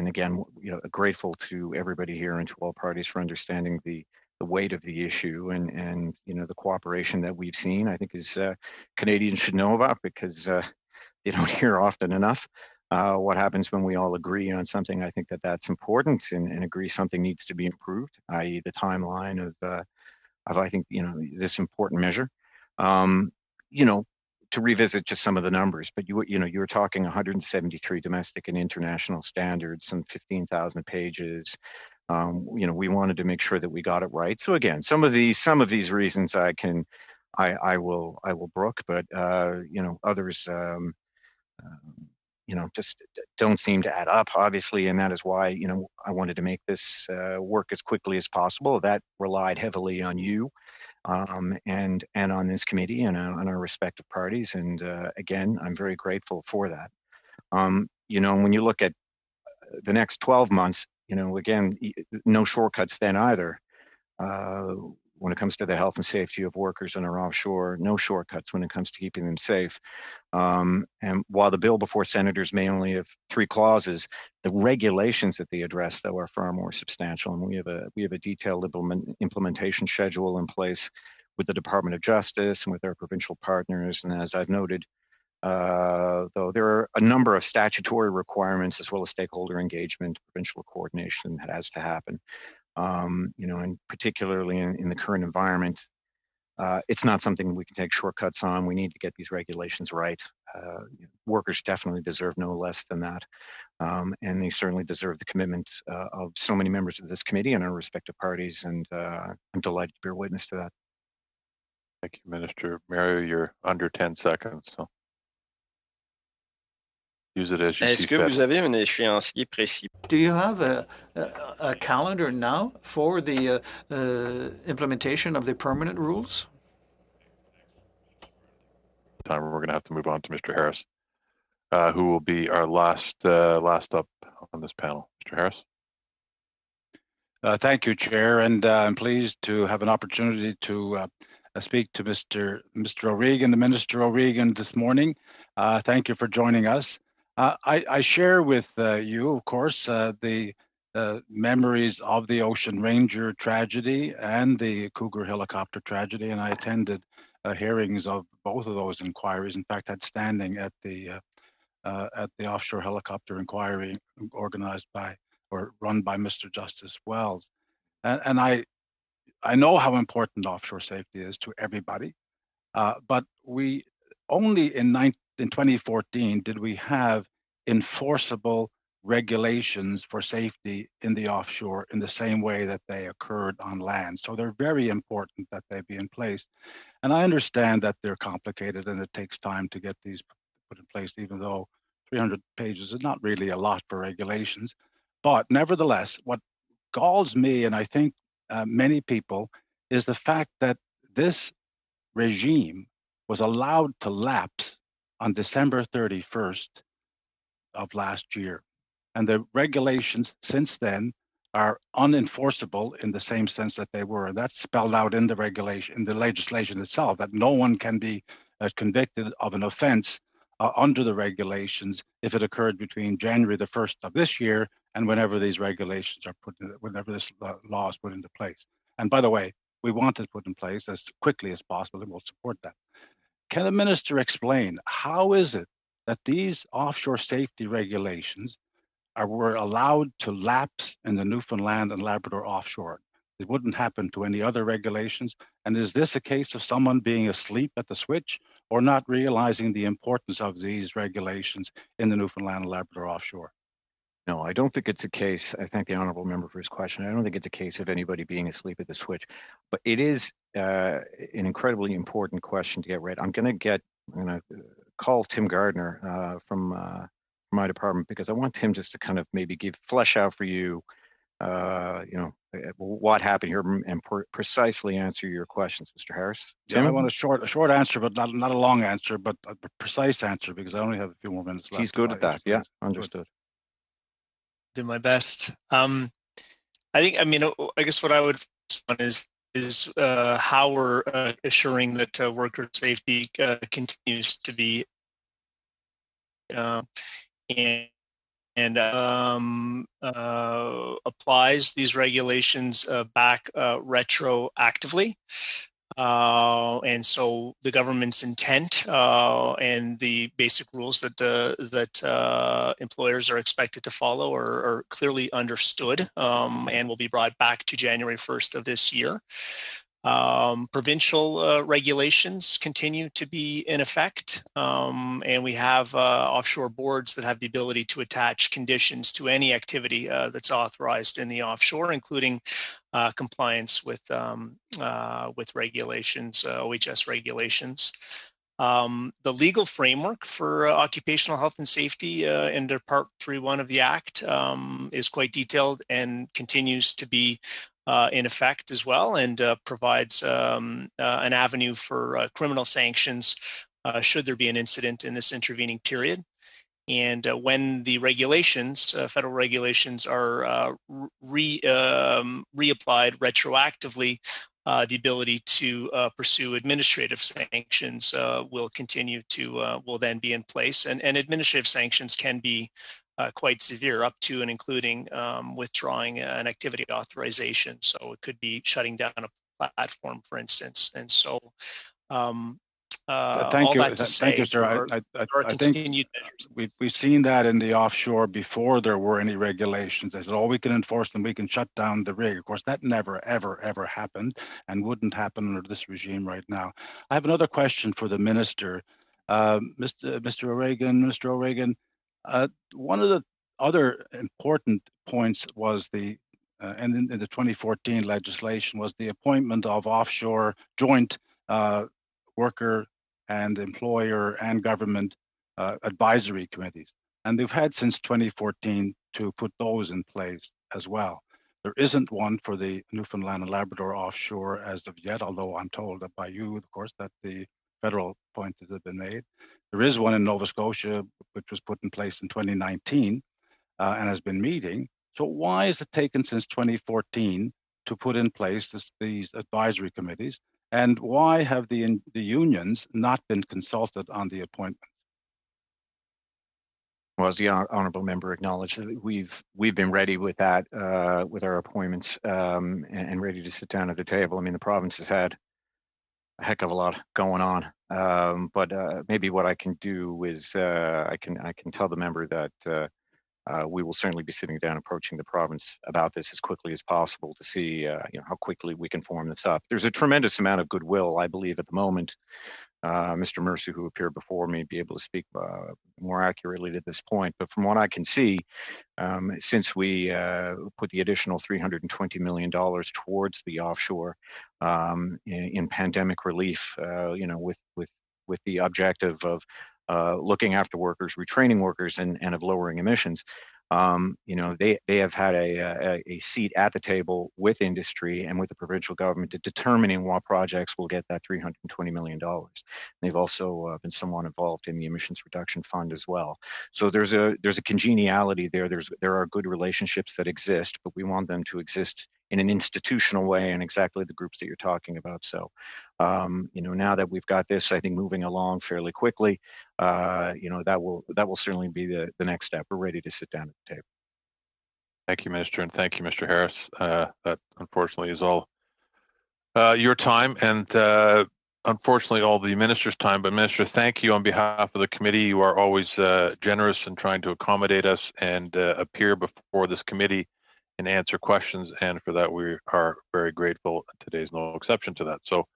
again, you know, grateful to everybody here and to all parties for understanding the weight of the issue and you know, the cooperation that we've seen. I think is Canadians should know about, because they don't hear often enough. What happens when we all agree on something? I think that that's important, and agree something needs to be improved, i.e. the timeline of I think, you know, this important measure. You know, to revisit just some of the numbers, but you know, you were talking 173 domestic and international standards, some 15,000 pages. You know, we wanted to make sure that we got it right. So again, some of these reasons I will brook, but you know, others you know, just don't seem to add up, obviously, and that is why, you know, I wanted to make this work as quickly as possible. That relied heavily on you, and on this committee and on our respective parties. And again, I'm very grateful for that. You know, when you look at the next 12 months, you know, again, no shortcuts then either. When it comes to the health and safety of workers in our offshore, no shortcuts when it comes to keeping them safe. And while the bill before senators may only have 3 clauses, the regulations that they address, though, are far more substantial. And we have a detailed implementation schedule in place with the Department of Justice and with our provincial partners. And as I've noted, though, there are a number of statutory requirements as well as stakeholder engagement, provincial coordination that has to happen. You know, and particularly in the current environment, it's not something we can take shortcuts on. We need to get these regulations right. Workers definitely deserve no less than that. And they certainly deserve the commitment of so many members of this committee and our respective parties. And I'm delighted to bear witness to that. Thank you, Minister. Mario, you're under 10 seconds. So use it as you see fit. Est-ce que vous avez un échéancier précis? Do you have a calendar now for the implementation of the permanent rules? Time we're going to have to move on to Mr. Harris, who will be our last up on this panel. Mr. Harris. Thank you, Chair, and I'm pleased to have an opportunity to speak to Mr. O'Regan, the Minister O'Regan, this morning. Thank you for joining us. I share with you, of course, the memories of the Ocean Ranger tragedy and the Cougar helicopter tragedy, and I attended hearings of both of those inquiries. In fact, had standing at the offshore helicopter inquiry organized by or run by Mr. Justice Wells, and I know how important offshore safety is to everybody, but we only in 2014 did we have enforceable regulations for safety in the offshore in the same way that they occurred on land. So they're very important that they be in place. And I understand that they're complicated and it takes time to get these put in place, even though 300 pages is not really a lot for regulations. But nevertheless, what galls me, and I think many people, is the fact that this regime was allowed to lapse on December 31st of last year. And the regulations since then are unenforceable in the same sense that they were. And that's spelled out in the regulation, in the legislation itself, that no one can be convicted of an offense under the regulations if it occurred between January the 1st of this year and whenever these regulations are whenever this law is put into place. And by the way, we want it put in place as quickly as possible, and we'll support that. Can the minister explain how is it that these offshore safety regulations were allowed to lapse in the Newfoundland and Labrador offshore? It wouldn't happen to any other regulations. And is this a case of someone being asleep at the switch or not realizing the importance of these regulations in the Newfoundland and Labrador offshore? No, I don't think it's a case. I thank the honourable member for his question. I don't think it's a case of anybody being asleep at the switch, but it is an incredibly important question to get right. I'm going to call Tim Gardner from my department, because I want Tim just to kind of maybe flesh out for you, what happened here and precisely answer your questions, Mr. Harris. Tim? Yeah, I want a short answer, but not a long answer, but a precise answer, because I only have a few more minutes left. He's good at that. Yeah, understood. Do my best. I guess what I would on is how we're assuring that worker safety continues to be applies these regulations back retroactively. And so the government's intent and the basic rules that employers are expected to follow are clearly understood and will be brought back to January 1st of this year. Provincial regulations continue to be in effect, and we have offshore boards that have the ability to attach conditions to any activity that's authorized in the offshore, including compliance with regulations, OHS regulations. The legal framework for occupational health and safety under Part 3.1 of the Act is quite detailed and continues to be in effect as well, and provides an avenue for criminal sanctions should there be an incident in this intervening period. And when the regulations, federal regulations, are reapplied retroactively, the ability to pursue administrative sanctions will then be in place, and administrative sanctions can be quite severe, up to and including withdrawing an activity authorization. So it could be shutting down a platform, for instance. And so thank you, sir. I think we've seen that in the offshore before there were any regulations. They said, oh, we can enforce them, we can shut down the rig. Of course, that never, ever, ever happened and wouldn't happen under this regime right now. I have another question for the minister. Mr. O'Regan, one of the other important points was and in the 2014 legislation was the appointment of offshore joint worker and employer and government advisory committees. And they've had since 2014 to put those in place as well. There isn't one for the Newfoundland and Labrador offshore as of yet, although I'm told that by you, of course, that the federal appointments have been made. There is one in Nova Scotia, which was put in place in 2019 and has been meeting. So why is it taken since 2014 to put in place these advisory committees? And why have the unions not been consulted on the appointment? Well, as the honourable member acknowledged, we've been ready with that, with our appointments, and ready to sit down at the table. I mean, the province has had a heck of a lot going on, but maybe what I can do is I can tell the member that we will certainly be sitting down, approaching the province about this as quickly as possible to see how quickly we can form this up. There's a tremendous amount of goodwill, I believe, at the moment. Mr. Mercer, who appeared before me, be able to speak more accurately at this point. But from what I can see, since we put the additional $320 million towards the offshore in pandemic relief, with the objective of looking after workers, retraining workers, and of lowering emissions. They have had a seat at the table with industry and with the provincial government to determining what projects will get that $320 million. They've also been somewhat involved in the emissions reduction fund as well. So there's a congeniality there. There are good relationships that exist, but we want them to exist in an institutional way and exactly the groups that you're talking about. So, now that we've got this, I think, moving along fairly quickly, that will certainly be the next step. We're ready to sit down at the table. Thank you, Minister, and thank you, Mr. Harris. That unfortunately is all Your time and unfortunately all the minister's time. But Minister, thank you on behalf of the committee. You are always generous in trying to accommodate us and appear before this committee and answer questions. And for that, we are very grateful. Today's no exception to that. So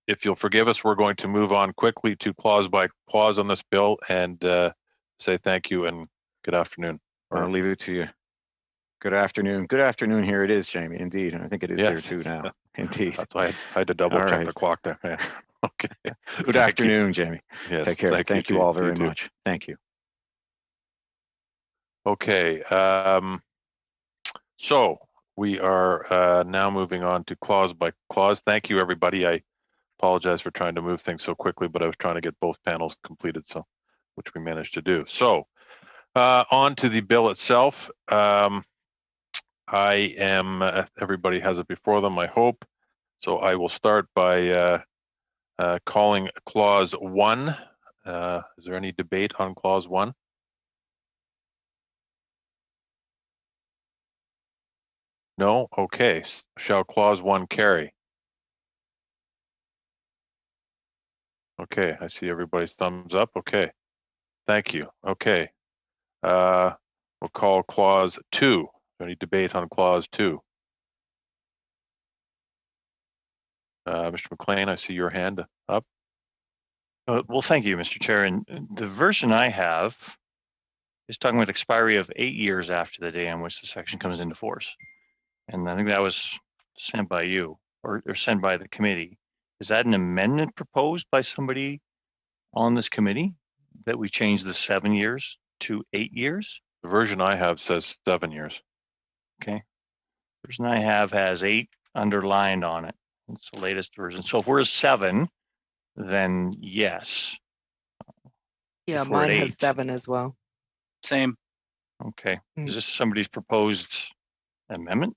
if you'll forgive us, we're going to move on quickly to clause by clause on this bill and say thank you and good afternoon. I'll leave it to you. Good afternoon. Good afternoon. Here it is, Jamie. Indeed. And I think it is there too now. Indeed. That's why I had to double check the clock there. Yeah. Okay. Good afternoon, Jamie. Yes, take care. Thank you all very much. Thank you. Okay. So we are now moving on to clause by clause. Thank you, everybody. I apologize for trying to move things so quickly, but I was trying to get both panels completed, so which we managed to do. So on to the bill itself. I am, everybody has it before them, I hope. So I will start by calling clause 1. Is there any debate on clause 1? No? Okay. Shall clause 1 carry? Okay, I see everybody's thumbs up. Okay, thank you. Okay, we'll call clause 2. Any debate on clause 2? Mr. McLean, I see your hand up. Well, thank you, Mr. Chair. And the version I have is talking about expiry of 8 years after the day on which the section comes into force. And I think that was sent by you or sent by the committee. Is that an amendment proposed by somebody on this committee that we change the 7 years to 8 years? The version I have says 7 years. Okay. The version I have has 8 underlined on it. It's the latest version. So if we're 7, then yes. Yeah, mine has 8. 7 as well. Same. Okay. Is this somebody's proposed amendment?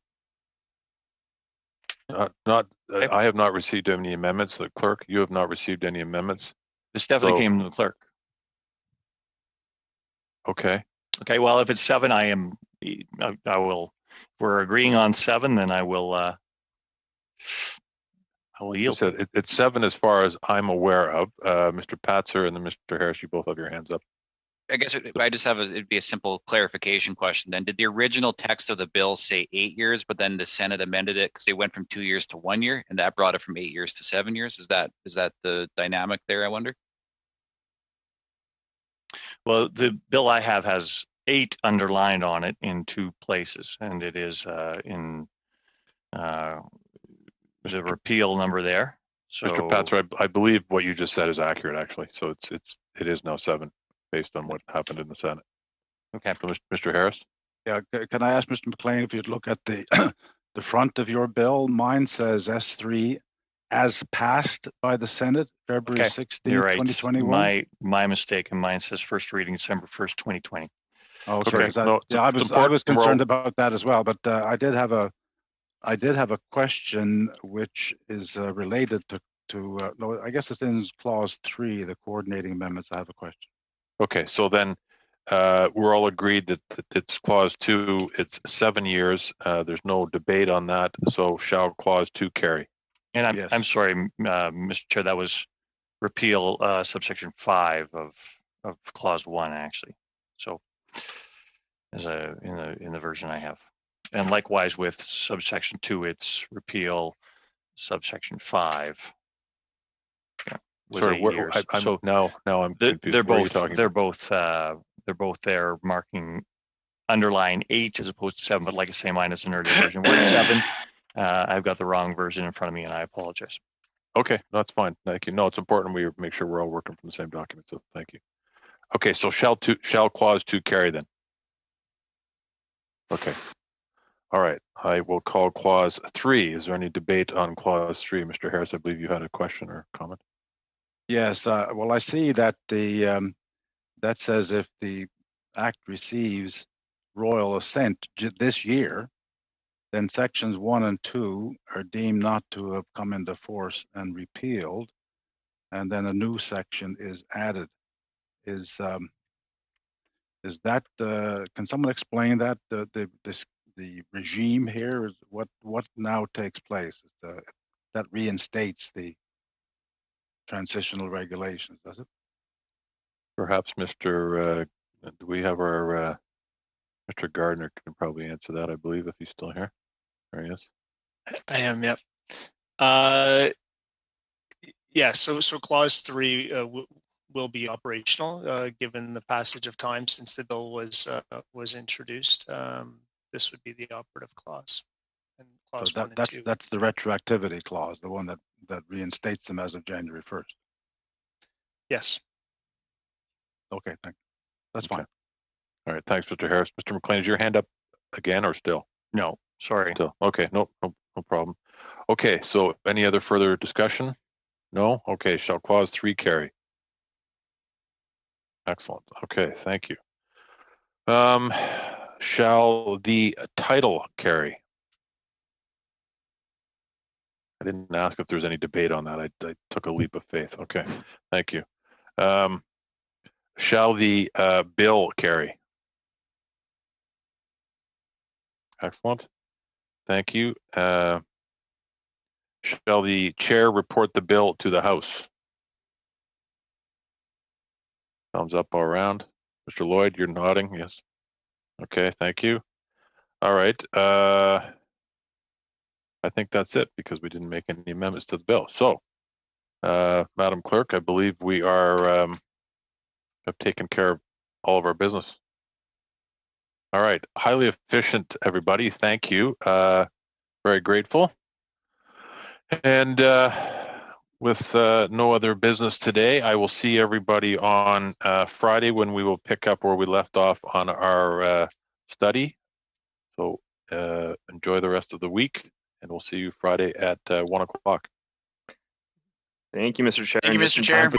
I have not received any amendments. The clerk, you have not received any amendments. This definitely came to the clerk. Okay. Okay. Well, if it's 7, I will. If we're agreeing on 7, then I will yield. So it's 7 as far as I'm aware of. Mr. Patzer and then Mr. Harris, you both have your hands up. I guess I just have it'd be a simple clarification question then. Did the original text of the bill say 8 years, but then the Senate amended it because they went from 2 years to 1 year, and that brought it from 8 years to 7 years? Is that the dynamic there, I wonder? Well, the bill I have has 8 underlined on it in 2 places, and it is in there's a repeal number there. So, Mr. Patzer, I believe what you just said is accurate, actually. So it is now 7 based on what happened in the Senate. Okay. So, Mr. Harris? Yeah, can I ask Mr. McLean if you'd look at the the front of your bill? Mine says S3 as passed by the Senate February 16, You're right. 2021. My mistake, and mine says first reading December 1st, 2020. Oh, sorry. Yeah, I was concerned about that as well, but I did have a question which is related to no, I guess it's in clause 3, the coordinating amendments. I have a question. Okay, so then we're all agreed that it's clause 2, it's 7 years. There's no debate on that. So shall clause 2 carry? And I'm sorry, Mr. Chair, that was repeal subsection 5 of clause 1 actually. So as in the version I have, and likewise with subsection 2, it's repeal subsection 5. Yeah. Sorry, now I'm confused. They're both there marking underline 8 as opposed to 7, but like I say, mine is an earlier version. We're at 7. I've got the wrong version in front of me, and I apologize. Okay, that's fine. Thank you. No, it's important we make sure we're all working from the same document. So thank you. Okay, so shall clause 2 carry then? Okay. All right. I will call clause 3. Is there any debate on clause 3? Mr. Harris, I believe you had a question or comment. Yes. Well, I see that that says if the act receives royal assent this year, then sections 1 and 2 are deemed not to have come into force and repealed, and then a new section is added. Is that can someone explain that the regime here is what now takes place? that reinstates the transitional regulations, does it? Perhaps Mr. Do we have our Mr. Gardner can probably answer that, I believe, if he's still here. There he is. I am, yep. Yeah, so clause 3 will be operational given the passage of time since the bill was introduced. This would be the operative clause. And clause So 1 and 2. that's the retroactivity clause, the one that reinstates them as of January 1st. Yes. Okay, thank you. That's fine. All right, thanks, Mr. Harris. Mr. McLean, is your hand up again or still? No, sorry. Still. Okay, no problem. Okay, so any other further discussion? No? Okay, shall clause 3 carry? Excellent. Okay, thank you. Shall the title carry? I didn't ask if there's any debate on that. I took a leap of faith. Okay, thank you. Shall the bill carry? Excellent. Thank you. Shall the chair report the bill to the House? Thumbs up all around. Mr. Lloyd, you're nodding. Yes. Okay, thank you. All right. I think that's it because we didn't make any amendments to the bill. So, Madam Clerk, I believe we are have taken care of all of our business. All right. Highly efficient, everybody. Thank you. Very grateful. And with no other business today, I will see everybody on Friday when we will pick up where we left off on our study. So enjoy the rest of the week, and we'll see you Friday at 1 o'clock. Thank you, Mr. Chair. Thank you, Mr. Chair.